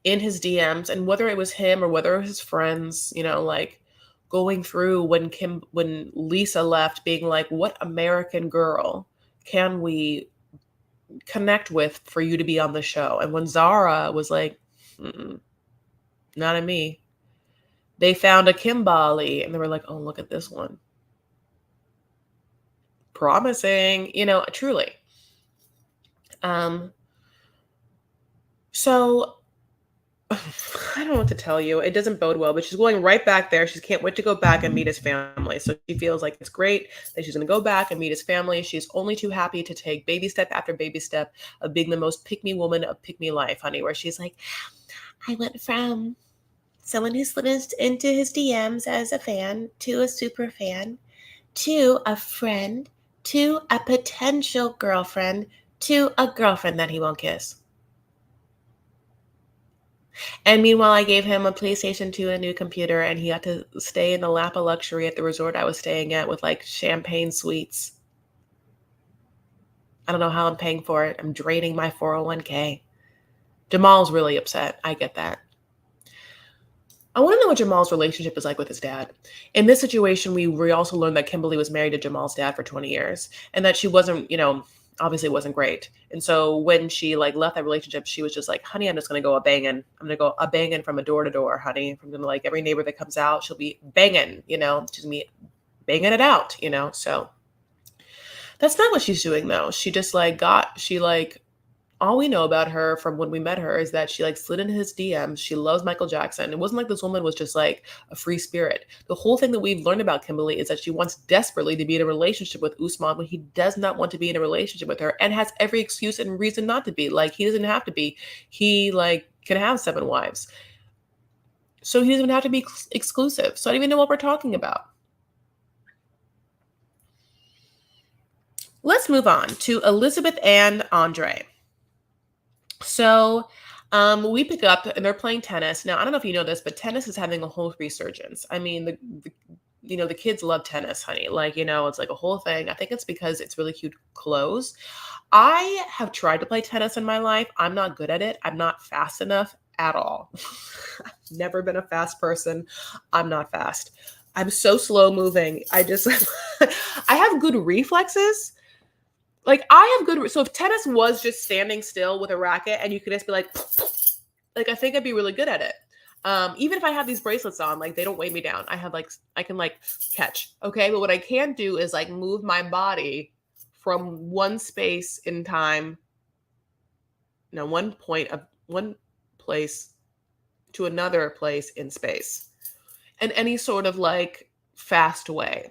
in his DMs, and whether it was him or whether it was his friends, like going through when Lisa left, being like, what American girl can we connect with for you to be on the show? And when Zara was like, not in me, they found a Kimberly and they were like, oh, look at this one. Promising, truly. So I don't know what to tell you. It doesn't bode well, but she's going right back there. She can't wait to go back and meet his family. So she feels like it's great that she's going to go back and meet his family. She's only too happy to take baby step after baby step of being the most pick-me woman of pick-me life, honey, where she's like, I went from someone who slid into his DMs as a fan to a super fan to a friend to a potential girlfriend to a girlfriend that he won't kiss. And meanwhile, I gave him a PlayStation 2 and a new computer, and he got to stay in the lap of luxury at the resort I was staying at with like champagne suites. I don't know how I'm paying for it. I'm draining my 401k. Jamal's really upset. I get that. I want to know what Jamal's relationship is like with his dad. In this situation, we also learned that Kimberly was married to Jamal's dad for 20 years and that she wasn't, obviously wasn't great. And so when she like left that relationship, she was just like, honey, I'm just going to go a banging. I'm going to go a banging from a door to door, honey. From gonna like every neighbor that comes out, she'll be banging, she's going to be banging it out, So that's not what she's doing though. She just like all we know about her from when we met her is that she like slid into his DMs. She loves Michael Jackson. It wasn't like this woman was just like a free spirit. The whole thing that we've learned about Kimberly is that she wants desperately to be in a relationship with Usman when he does not want to be in a relationship with her and has every excuse and reason not to be. Like he doesn't have to be. He like can have 7 wives. So he doesn't even have to be exclusive. So I don't even know what we're talking about. Let's move on to Elizabeth and Andrei. So we pick up and they're playing tennis. Now, I don't know if you know this, but tennis is having a whole resurgence. I mean, the kids love tennis, honey. Like, it's like a whole thing. I think it's because it's really cute clothes. I have tried to play tennis in my life. I'm not good at it. I'm not fast enough at all. I've never been a fast person. I'm not fast. I'm so slow moving. I have good reflexes. Like I have good, so if tennis was just standing still with a racket and you could just be like I think I'd be really good at it. Even if I have these bracelets on, like they don't weigh me down. I can like catch. Okay. But what I can do is like move my body from one space in time no, one point of one place to another place in space in any sort of like fast way.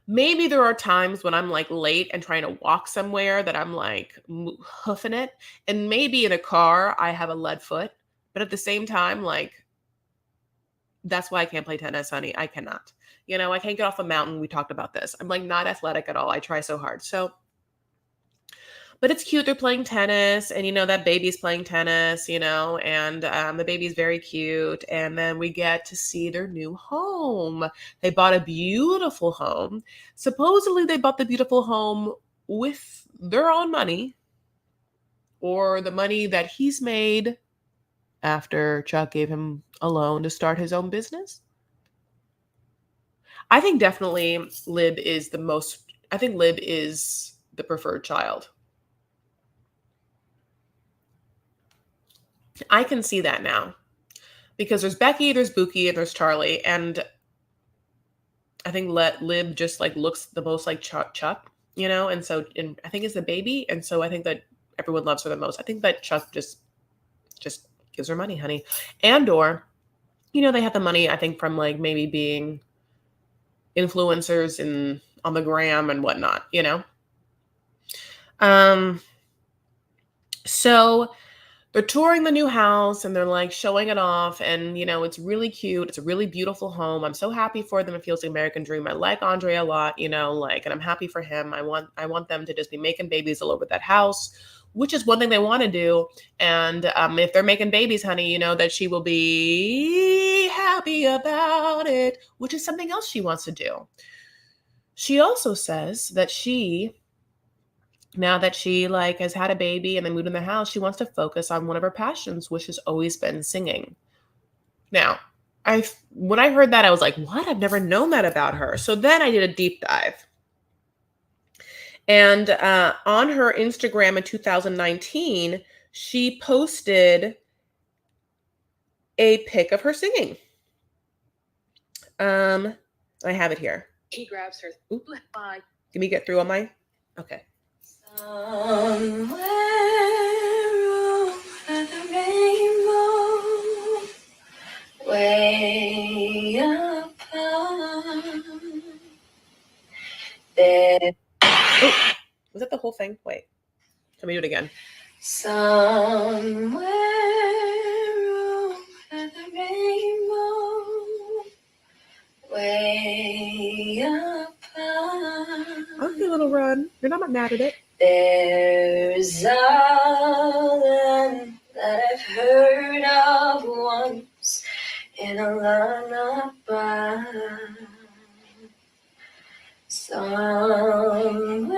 Maybe there are times when I'm like late and trying to walk somewhere that I'm like hoofing it. And maybe in a car, I have a lead foot. But at the same time, like, that's why I can't play tennis, honey. I cannot. I can't get off a mountain. We talked about this. I'm like not athletic at all. I try so hard. So, but it's cute. They're playing tennis, and that baby's playing tennis, and the baby's very cute. And then we get to see their new home. They bought a beautiful home. Supposedly, they bought the beautiful home with their own money or the money that he's made after Chuck gave him a loan to start his own business. I think definitely Lib is the preferred child. I can see that now because there's Becky, there's Buki, and there's Charlie. And I think Lib just like looks the most like Chuck, and so I think it's the baby. And so I think that everyone loves her the most. I think that Chuck just gives her money, honey. And/or, they have the money, I think, from like maybe being influencers on the gram and whatnot, So they're touring the new house and they're like showing it off, and it's really cute. It's a really beautiful home. I'm so happy for them. It feels like American dream. I like Andrei a lot, and I'm happy for him. I want them to just be making babies all over that house, which is one thing they want to do. And if they're making babies, honey, that she will be happy about it, which is something else she wants to do. She also says that now that she like has had a baby and then moved in the house, she wants to focus on one of her passions, which has always been singing. Now, when I heard that, I was like, what? I've never known that about her. So then I did a deep dive. And on her Instagram in 2019, she posted a pic of her singing. I have it here. He grabs her. Oop. Bye. Can we get through on my? Okay. Somewhere over the rainbow, way up there. Oh, was that the whole thing? Wait, let me do it again. Somewhere over the rainbow, way up. Okay, little run. You're not mad at it. There's a land that I've heard of once in a lullaby. Somewhere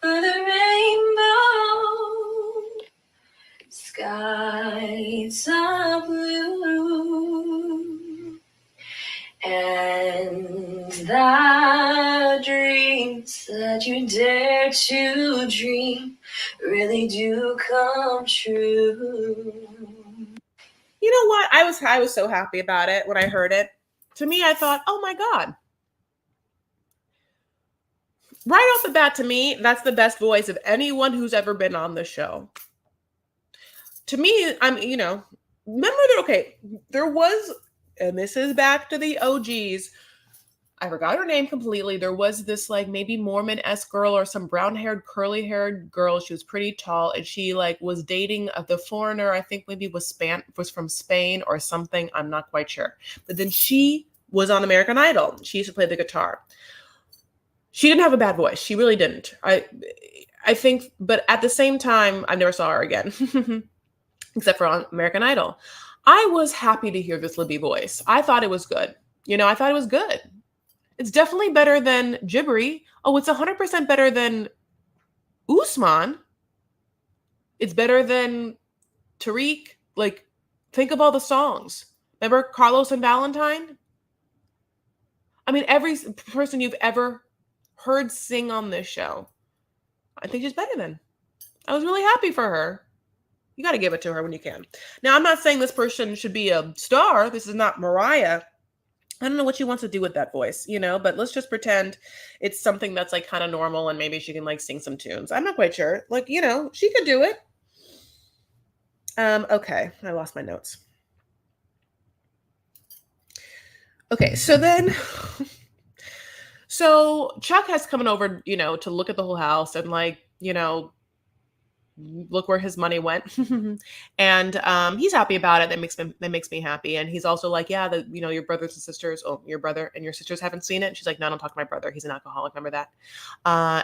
over the rainbow, skies are blue, and the dreams that you dare to dream really do come true. You know what? I was so happy about it when I heard it. To me, I thought, oh my God. Right off the bat, to me, that's the best voice of anyone who's ever been on the show. To me, remember that, okay, there was, and this is back to the OGs, I forgot her name completely. There was this like maybe Mormon-esque girl or some brown-haired, curly-haired girl. She was pretty tall, and she like was dating the foreigner. I think maybe was from Spain or something. I'm not quite sure. But then she was on American Idol. She used to play the guitar. She didn't have a bad voice. She really didn't. I think, but at the same time, I never saw her again, except for on American Idol. I was happy to hear this Libby voice. I thought it was good. I thought it was good. It's definitely better than Jibri. Oh, it's 100% better than Usman. It's better than Tariq. Like, think of all the songs. Remember Carlos and Valentine? I mean, every person you've ever heard sing on this show, I think she's better than. I was really happy for her. You got to give it to her when you can. Now, I'm not saying this person should be a star. This is not Mariah. I don't know what she wants to do with that voice, but let's just pretend it's something that's like kind of normal and maybe she can like sing some tunes. I'm not quite sure. Like, she could do it. Okay, I lost my notes. Okay, so then so Chuck has coming over, to look at the whole house and like, look where his money went. And he's happy about it. That makes me happy. And he's also like, yeah, your brothers and sisters, your brother and your sisters haven't seen it. And she's like, no, don't talk to my brother, he's an alcoholic, remember that.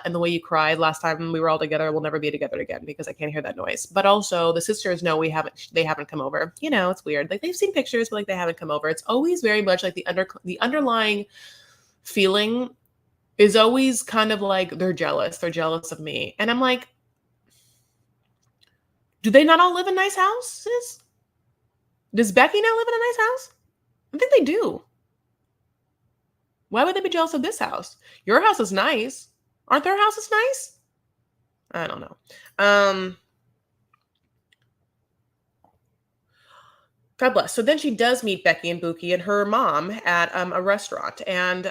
And the way you cried last time we were all together, we'll never be together again because I can't hear that noise. But also the sisters know they haven't come over. It's weird, like they've seen pictures but like they haven't come over. It's always very much like the underlying feeling is always kind of like they're jealous of me. And I'm like, do they not all live in nice houses? Does Becky not live in a nice house? I think they do. Why would they be jealous of this house? Your house is nice. Aren't their houses nice? I don't know. God bless. So then she does meet Becky and Buki and her mom at a restaurant. And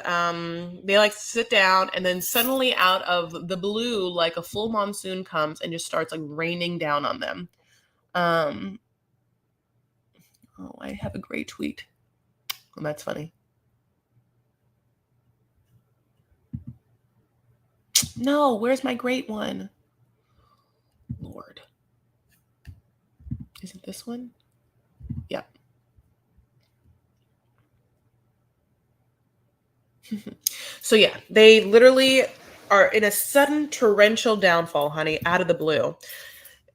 they like sit down, and then suddenly out of the blue, like a full monsoon comes and just starts like raining down on them. Oh, I have a great tweet. Oh, that's funny. No, where's my great one? Lord. Is it this one? Yep. So yeah, they literally are in a sudden torrential downfall, honey, out of the blue.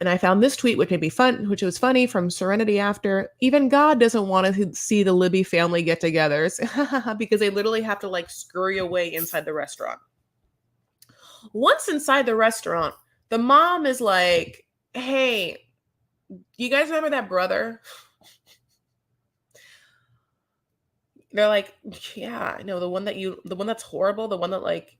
And I found this tweet, which made me fun, which was funny, from Serenity After. Even God doesn't want to see the Libby family get-togethers because they literally have to like scurry away inside the restaurant. Once inside the restaurant, the mom is like, "Hey, you guys remember that brother?" They're like, "Yeah, I know, the one that's horrible, the one that like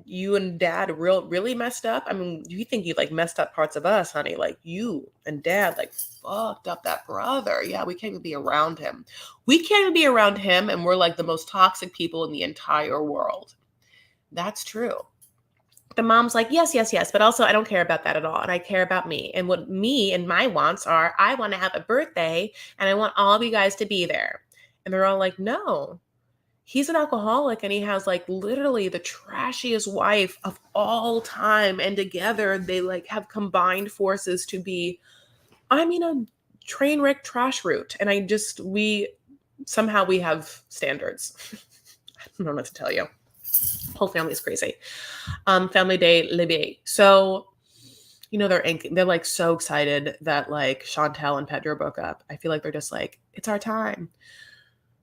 you and dad really messed up. I mean, you think you like messed up parts of us, honey. Like you and dad like fucked up that brother. Yeah, we can't even be around him. We can't even be around him, and we're like the most toxic people in the entire world." That's true. The mom's like, yes, yes, yes, but also I don't care about that at all. And I care about me. And what me and my wants are, I want to have a birthday and I want all of you guys to be there. And they're all like, no, he's an alcoholic and he has like literally the trashiest wife of all time. And together they like have combined forces to be, a train wreck trash route. And we have standards. I don't know what to tell you. Whole family is crazy. Family Day, Libby. So, they're like so excited that like Chantel and Pedro broke up. I feel like they're just like, it's our time.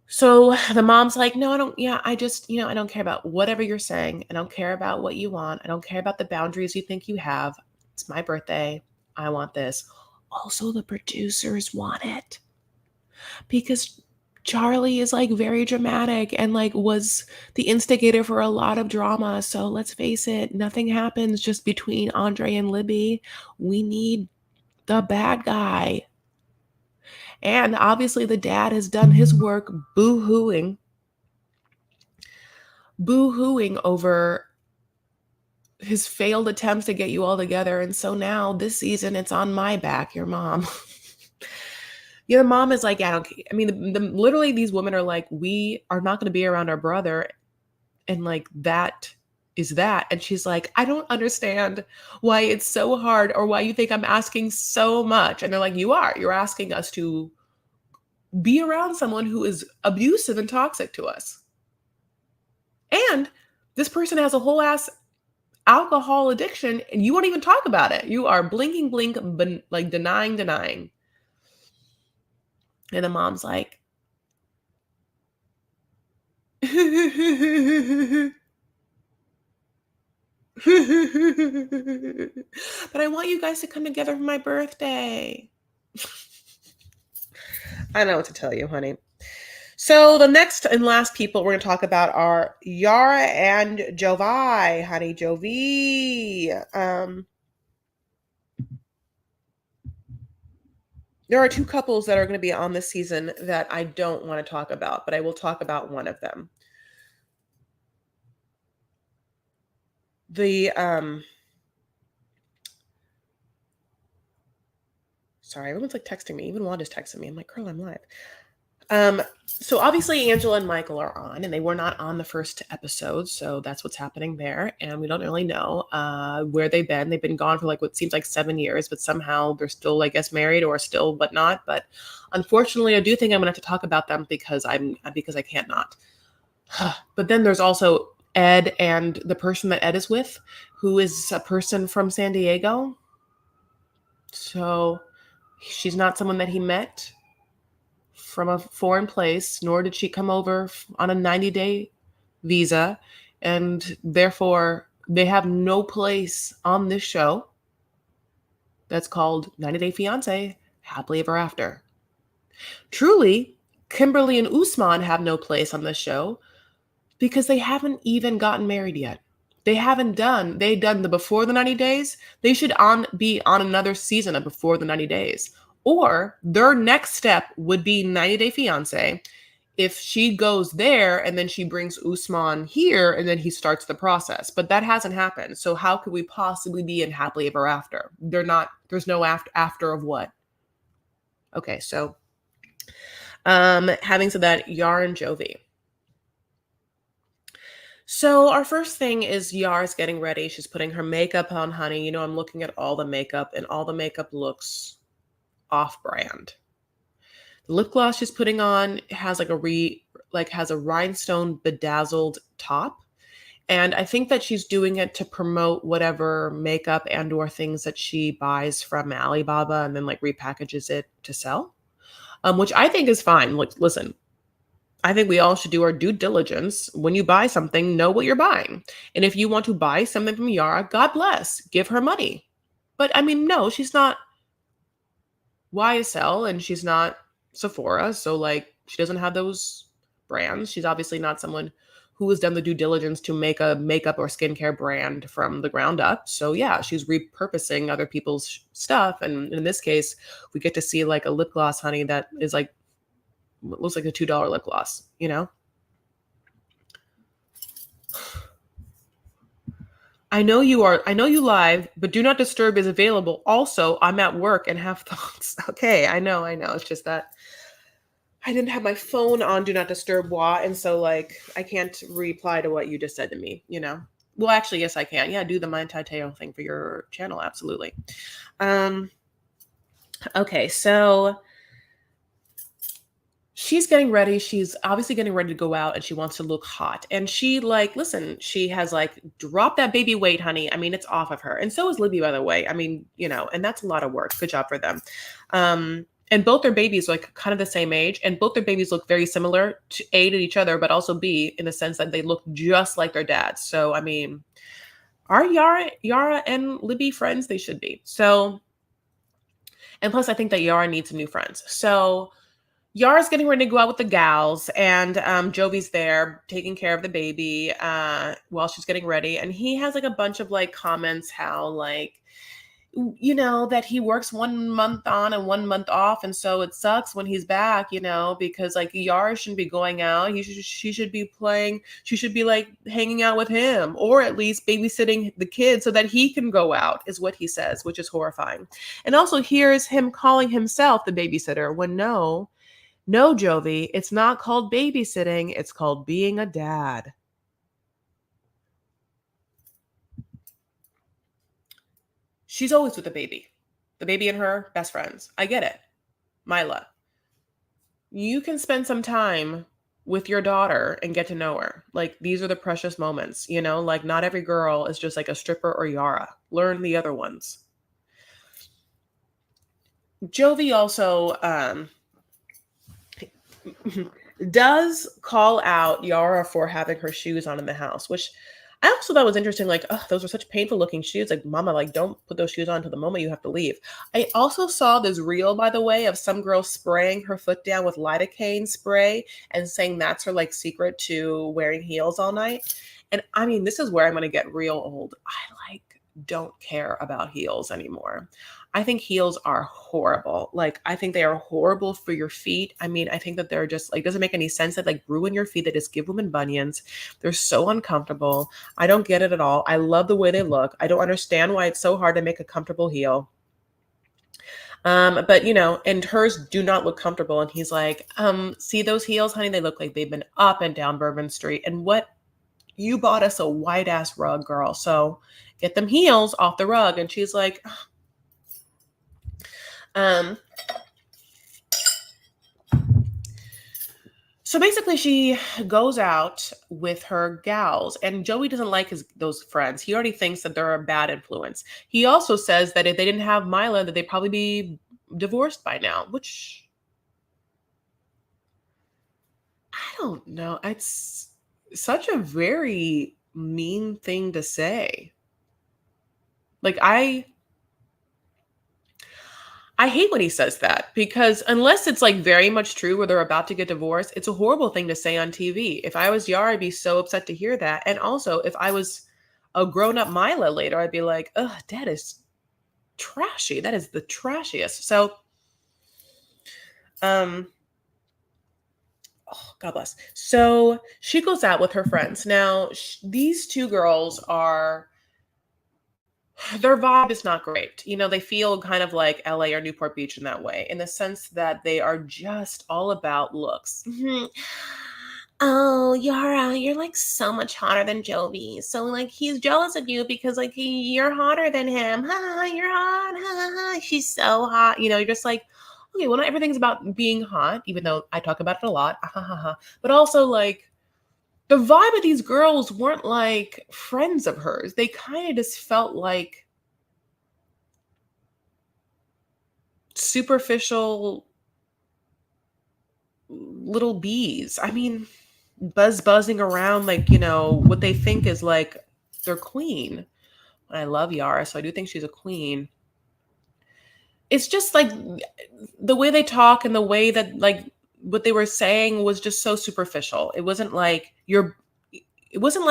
So the mom's like, no, I don't. Yeah, I just, I don't care about whatever you're saying. I don't care about what you want. I don't care about the boundaries you think you have. It's my birthday. I want this. Also, the producers want it because Charlie is like very dramatic and like was the instigator for a lot of drama. So let's face it, nothing happens just between Andrei and Libby. We need the bad guy. And obviously the dad has done his work boo-hooing over his failed attempts to get you all together. And so now this season it's on my back, your mom. Your mom is like, I don't care. I mean, literally these women are like, we are not going to be around our brother. And like, that is that. And she's like, I don't understand why it's so hard or why you think I'm asking so much. And they're like, you're asking us to be around someone who is abusive and toxic to us. And this person has a whole ass alcohol addiction and you won't even talk about it. You are blinking, but like denying. And the mom's like, but I want you guys to come together for my birthday. I don't know what to tell you, honey. So the next and last people we're going to talk about are Yara and Jovi. Honey, Jovi. There are two couples that are going to be on this season that I don't want to talk about, but I will talk about one of them. The sorry, everyone's like texting me. Even Wanda's texting me. I'm like, girl, I'm live. So obviously Angela and Michael are on, and they were not on the first episode, so that's what's happening there. And we don't really know where they've been. They've been gone for like what seems like 7 years, but somehow they're still, I guess, married or still whatnot. But unfortunately, I do think I'm gonna have to talk about them because I can't not. But then there's also Ed and the person that Ed is with, who is a person from San Diego. So she's not someone that he met from a foreign place, nor did she come over on a 90-day visa. And therefore, they have no place on this show that's called 90 Day Fiance Happily Ever After. Truly, Kimberly and Usman have no place on this show because they haven't even gotten married yet. They done the before the 90 days. They should be on another season of before the 90 days. Or their next step would be 90 Day Fiance. If she goes there and then she brings Usman here and then he starts the process. But that hasn't happened. So how could we possibly be in Happily Ever After? There's no after of what? Okay, so having said that, Yara and Jovi. So our first thing is Yara's getting ready. She's putting her makeup on, honey. You know, I'm looking at all the makeup, and all the makeup looks off-brand. The lip gloss she's putting on has has a rhinestone bedazzled top. And I think that she's doing it to promote whatever makeup and or things that she buys from Alibaba and then like repackages it to sell. Which I think is fine. Like, listen, I think we all should do our due diligence. When you buy something, know what you're buying. And if you want to buy something from Yara, God bless, give her money. But I mean, no, she's not YSL and she's not Sephora. So like she doesn't have those brands. She's obviously not someone who has done the due diligence to make a makeup or skincare brand from the ground up. So yeah, she's repurposing other people's stuff. And in this case, we get to see like a lip gloss, honey, that is like, looks like a $2 lip gloss, you know? I know you live, but do not disturb is available. Also, I'm at work and have thoughts. Okay, I know. It's just that I didn't have my phone on do not disturb and so like I can't reply to what you just said to me, you know? Well, actually, yes, I can. Yeah, do the Mind Tateo thing for your channel, absolutely. Okay, so she's getting ready. She's obviously getting ready to go out and she wants to look hot. And she listen, she has dropped that baby weight, honey. I mean, it's off of her. And so is Libby, by the way. I mean, you know, and that's a lot of work. Good job for them. And both their babies like kind of the same age. And both their babies look very similar to each other, but also B in the sense that they look just like their dads. So, I mean, are Yara and Libby friends? They should be. So, and plus I think that Yara needs some new friends. So, Yara's getting ready to go out with the gals, and Jovi's there taking care of the baby while she's getting ready. And he has like a bunch of like comments how like, you know, that he works 1 month on and 1 month off. And so it sucks when he's back, you know, because like Yara shouldn't be going out. She should be playing. She should be like hanging out with him or at least babysitting the kids so that he can go out is what he says, which is horrifying. And also here's him calling himself the babysitter when no, Jovi, it's not called babysitting. It's called being a dad. She's always with the baby. The baby and her, best friends. I get it. Mila, you can spend some time with your daughter and get to know her. Like, these are the precious moments, you know? Like, not every girl is just like a stripper or Yara. Learn the other ones. Jovi also does call out Yara for having her shoes on in the house, which I also thought was interesting. Like, oh, those are such painful looking shoes. Like, mama, like, don't put those shoes on until the moment you have to leave. I also saw this reel, by the way, of some girl spraying her foot down with lidocaine spray and saying that's her like secret to wearing heels all night. And I mean, this is where I'm going to get real old. I don't care about heels anymore. I think heels are horrible. Like, I think they are horrible for your feet. I mean, I think that they're just like, doesn't make any sense that like ruin your feet. They just give women bunions. They're so uncomfortable. I don't get it at all. I love the way they look. I don't understand why it's so hard to make a comfortable heel. But and hers do not look comfortable. And he's like, see those heels, honey? They look like they've been up and down Bourbon Street. And what you bought us a white ass rug, girl. So get them heels off the rug. And she's like, um, so basically she goes out with her gals, and Joey doesn't like those friends. He already thinks that they're a bad influence. He also says that if they didn't have Mila, that they'd probably be divorced by now, which I don't know. It's such a very mean thing to say. Like I hate when he says that, because unless it's like very much true where they're about to get divorced, it's a horrible thing to say on TV. If I was Yara, I'd be so upset to hear that. And also, if I was a grown up Mila later, I'd be like, ugh, that is trashy. That is the trashiest. So, um, oh, God bless. So she goes out with her friends. Now, these two girls are their vibe is not great. They feel kind of like LA or Newport Beach in that way, in the sense that they are just all about looks. Oh, Yara, you're like so much hotter than Jovi. So like he's jealous of you because like you're hotter than him. Ha, you're hot. Ha, ha. She's so hot. You're just like, okay, well, not everything's about being hot, even though I talk about it a lot. Ha, ha, ha. But also like the vibe of these girls weren't like friends of hers. They kind of just felt like superficial little bees. I mean, buzzing around like, what they think is like their queen. I love Yara, so I do think she's a queen. It's just like the way they talk and the way that like what they were saying was just so superficial. It wasn't like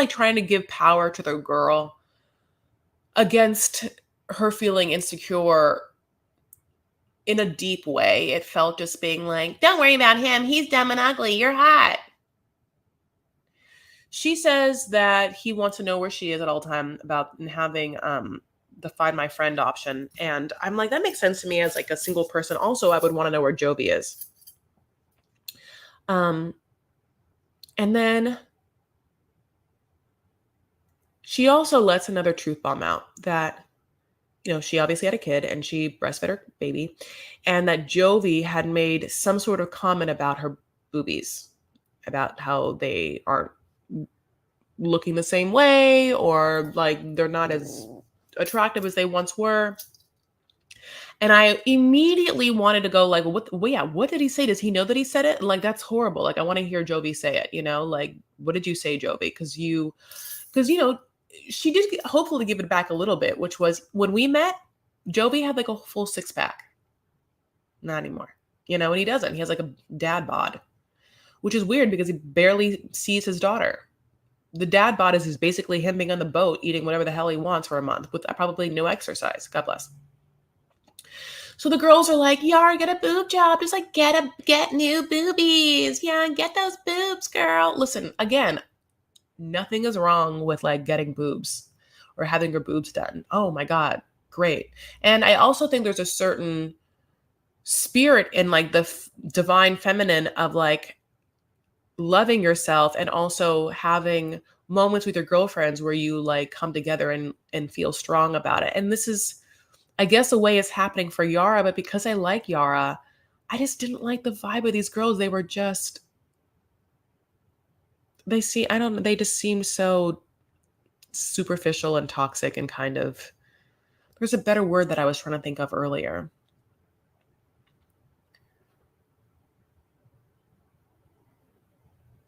trying to give power to the girl against her feeling insecure in a deep way. It felt just being like, don't worry about him. He's dumb and ugly. You're hot. She says that he wants to know where she is at all time about having the find my friend option. And I'm like, that makes sense to me as like a single person. Also, I would want to know where Jovi is. And then she also lets another truth bomb out that, she obviously had a kid and she breastfed her baby, and that Jovi had made some sort of comment about her boobies, about how they aren't looking the same way, or like they're not as attractive as they once were. And I immediately wanted to go like, what did he say? Does he know that he said it? Like, that's horrible. Like, I want to hear Jovi say it, like, what did you say, Jovi? Because she did hopefully give it back a little bit, which was when we met, Jovi had like a full 6-pack. Not anymore, and he doesn't. He has like a dad bod, which is weird because he barely sees his daughter. The dad bod is basically him being on the boat eating whatever the hell he wants for a month with probably no exercise. God bless. So the girls are like, Yara, get a boob job. Just like get new boobies. Yeah, get those boobs, girl. Listen, again, nothing is wrong with like getting boobs or having your boobs done. Oh my God, great. And I also think there's a certain spirit in like the divine feminine of like loving yourself and also having moments with your girlfriends where you like come together and feel strong about it. And this is, I guess, the way it's happening for Yara, but because I like Yara, I just didn't like the vibe of these girls. They were just, they just seem so superficial and toxic and kind of, there's a better word that I was trying to think of earlier.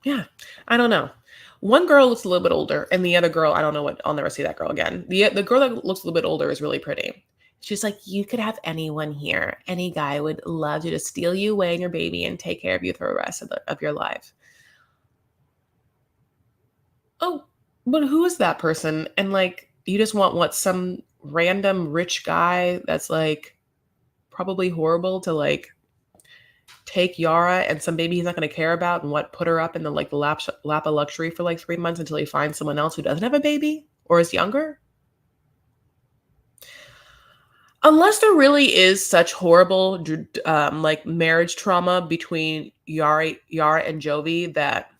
Yeah, I don't know. One girl looks a little bit older, and the other girl, I don't know what, I'll never see that girl again. The girl that looks a little bit older is really pretty. She's like, you could have anyone here. Any guy would love to just steal you away and your baby and take care of you for the rest of your life. Oh, but who is that person? And like, you just want some random rich guy that's like probably horrible to like take Yara and some baby he's not going to care about and what put her up in the like the lap of luxury for like 3 months until he finds someone else who doesn't have a baby or is younger? Unless there really is such horrible like marriage trauma between Yara and Jovi that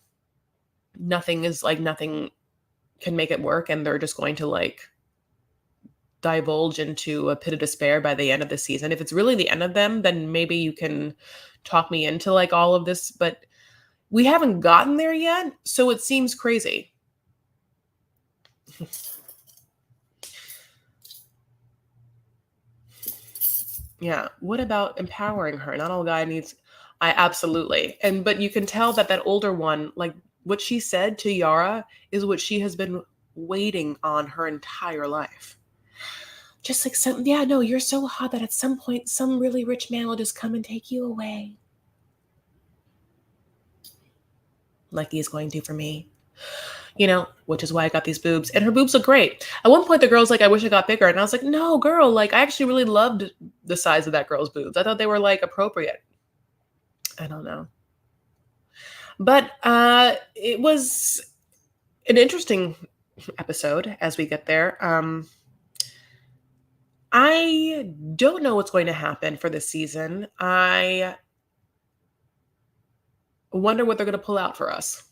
nothing can make it work and they're just going to like divulge into a pit of despair by the end of the season. If it's really the end of them, then maybe you can talk me into like all of this, but we haven't gotten there yet, so it seems crazy. Yeah. What about empowering her? Not all guy needs. I absolutely. But you can tell that that older one, like what she said to Yara is what she has been waiting on her entire life. Just like yeah, no, you're so hot that at some point some really rich man will just come and take you away. Like he's going to for me. Which is why I got these boobs. And her boobs look great. At one point, the girl's like, I wish I got bigger. And I was like, no, girl, like, I actually really loved the size of that girl's boobs. I thought they were, like, appropriate. I don't know. But it was an interesting episode as we get there. I don't know what's going to happen for this season. I wonder what they're going to pull out for us.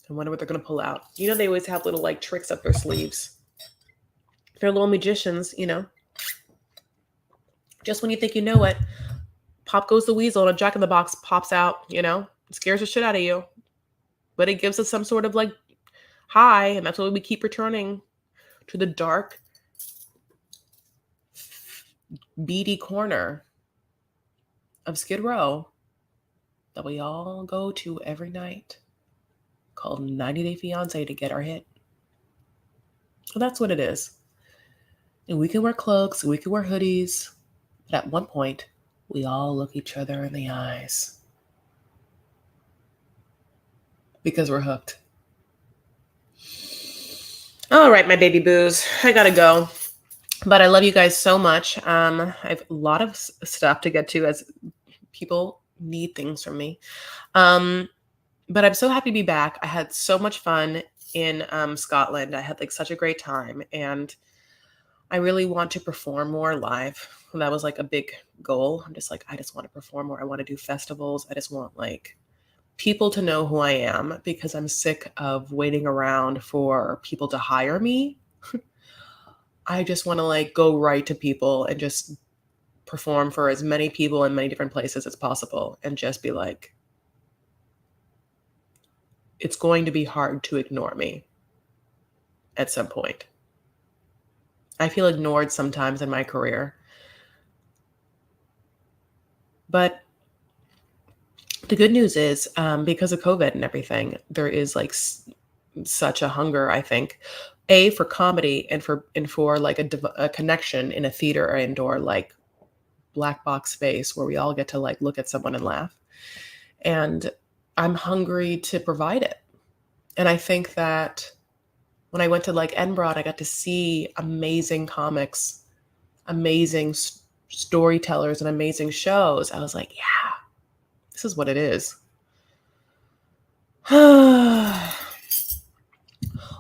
I wonder what they're going to pull out. They always have little, like, tricks up their sleeves. They're little magicians, Just when you think you know it, pop goes the weasel and a jack-in-the-box pops out, It scares the shit out of you. But it gives us some sort of, like, high, and that's why we keep returning to the dark, beady corner of Skid Row that we all go to every night, called 90 Day Fiancé, to get our hit. So that's what it is. And we can wear cloaks, we can wear hoodies, but at one point, we all look each other in the eyes. Because we're hooked. All right, my baby boos, I gotta go. But I love you guys so much. I have a lot of stuff to get to as people need things from me. But I'm so happy to be back. I had so much fun in Scotland. I had like such a great time. And I really want to perform more live. That was like a big goal. I'm just like, I just want to perform more. I want to do festivals. I just want like people to know who I am because I'm sick of waiting around for people to hire me. I just want to like go right to people and just perform for as many people in many different places as possible and just be like, it's going to be hard to ignore me at some point. I feel ignored sometimes in my career. But the good news is because of COVID and everything, there is like such a hunger, I think, for comedy and for like a connection in a theater or indoor like black box space where we all get to like look at someone and laugh. And I'm hungry to provide it. And I think that when I went to like Edinburgh, I got to see amazing comics, amazing storytellers, and amazing shows. I was like, yeah, this is what it is.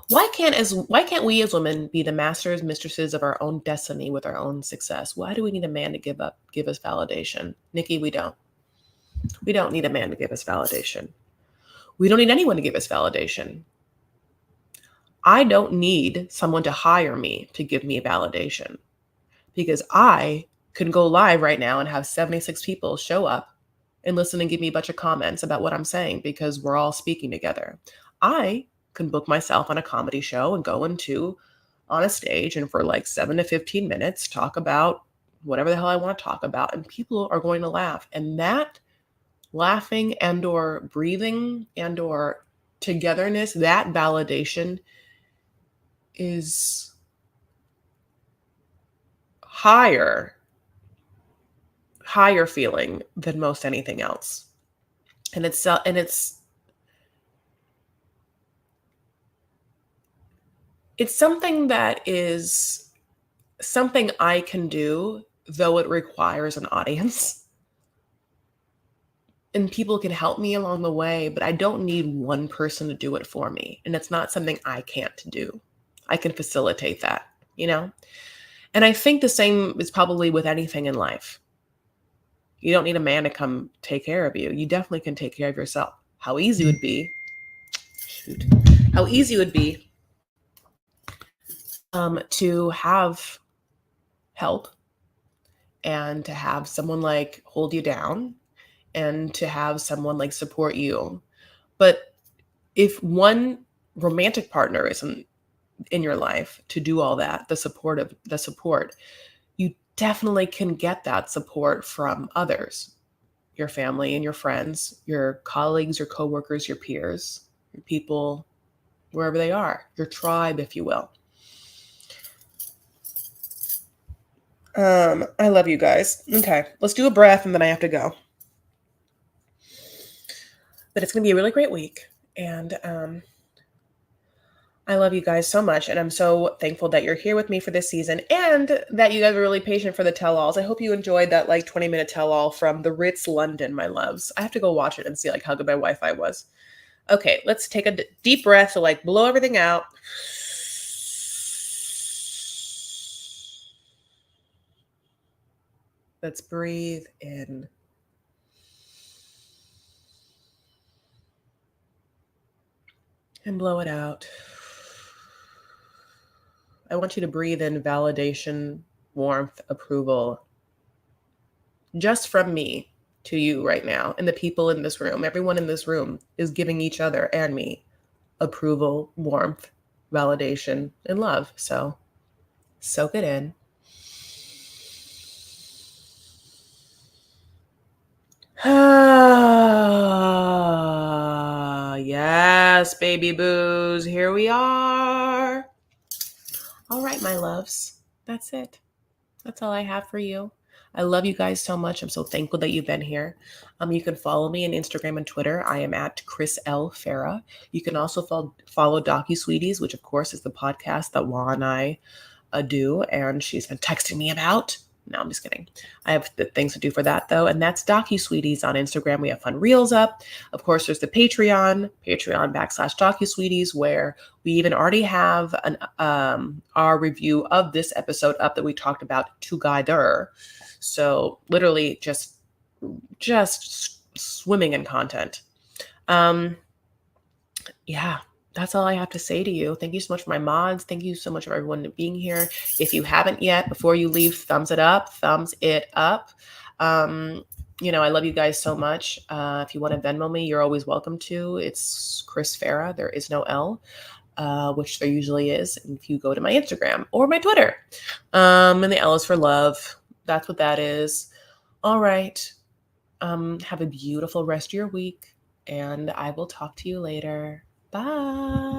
Why can't we as women be the masters, mistresses of our own destiny with our own success? Why do we need a man to give us validation? Nikki, we don't. We don't need a man to give us validation. We don't need anyone to give us validation. I don't need someone to hire me to give me validation because I can go live right now and have 76 people show up and listen and give me a bunch of comments about what I'm saying because we're all speaking together. I can book myself on a comedy show and go on a stage and for like 7 to 15 minutes talk about whatever the hell I want to talk about and people are going to laugh. And that laughing and or breathing and or togetherness, that validation is higher feeling than most anything else. And it's something that is something I can do though it requires an audience. And people can help me along the way, but I don't need one person to do it for me. And it's not something I can't do. I can facilitate that, you know? And I think the same is probably with anything in life. You don't need a man to come take care of you. You definitely can take care of yourself. How easy it would be, shoot, how easy it would be to have help and to have someone like hold you down and to have someone like support you. But if one romantic partner isn't in your life to do all that, the support, you definitely can get that support from others, your family and your friends, your colleagues, your coworkers, your peers, your people, wherever they are, your tribe, if you will. I love you guys. Okay, let's do a breath and then I have to go. But it's going to be a really great week. And I love you guys so much. And I'm so thankful that you're here with me for this season and that you guys are really patient for the tell-alls. I hope you enjoyed that like 20-minute tell-all from the Ritz London, my loves. I have to go watch it and see like how good my Wi-Fi was. Okay, let's take a deep breath to like blow everything out. Let's breathe in. And blow it out. I want you to breathe in validation, warmth, approval, just from me to you right now. And the people in this room, everyone in this room is giving each other and me approval, warmth, validation, and love. So soak it in. Yes, baby boos, here we are. All right, my loves, that's it. That's all I have for you. I love you guys so much. I'm so thankful that you've been here. You can follow me on Instagram and Twitter. I am at Chris L. Farah. You can also follow DocuSweeties, which of course is the podcast that Wa and I do, and she's been texting me about. No, I'm just kidding. I have the things to do for that though, and that's DocuSweeties on Instagram. We have fun reels up. Of course, there's the Patreon /DocuSweeties, where we even already have our review of this episode up that we talked about together. So literally just swimming in content. Yeah, that's all I have to say to you. Thank you so much for my mods. Thank you so much for everyone being here. If you haven't yet, before you leave, thumbs it up. I love you guys so much. If you want to Venmo me, you're always welcome to. It's Chris Farah. There is no L, which there usually is if you go to my Instagram or my Twitter. And the L is for love. That's what that is. All right. Have a beautiful rest of your week, and I will talk to you later. Bye.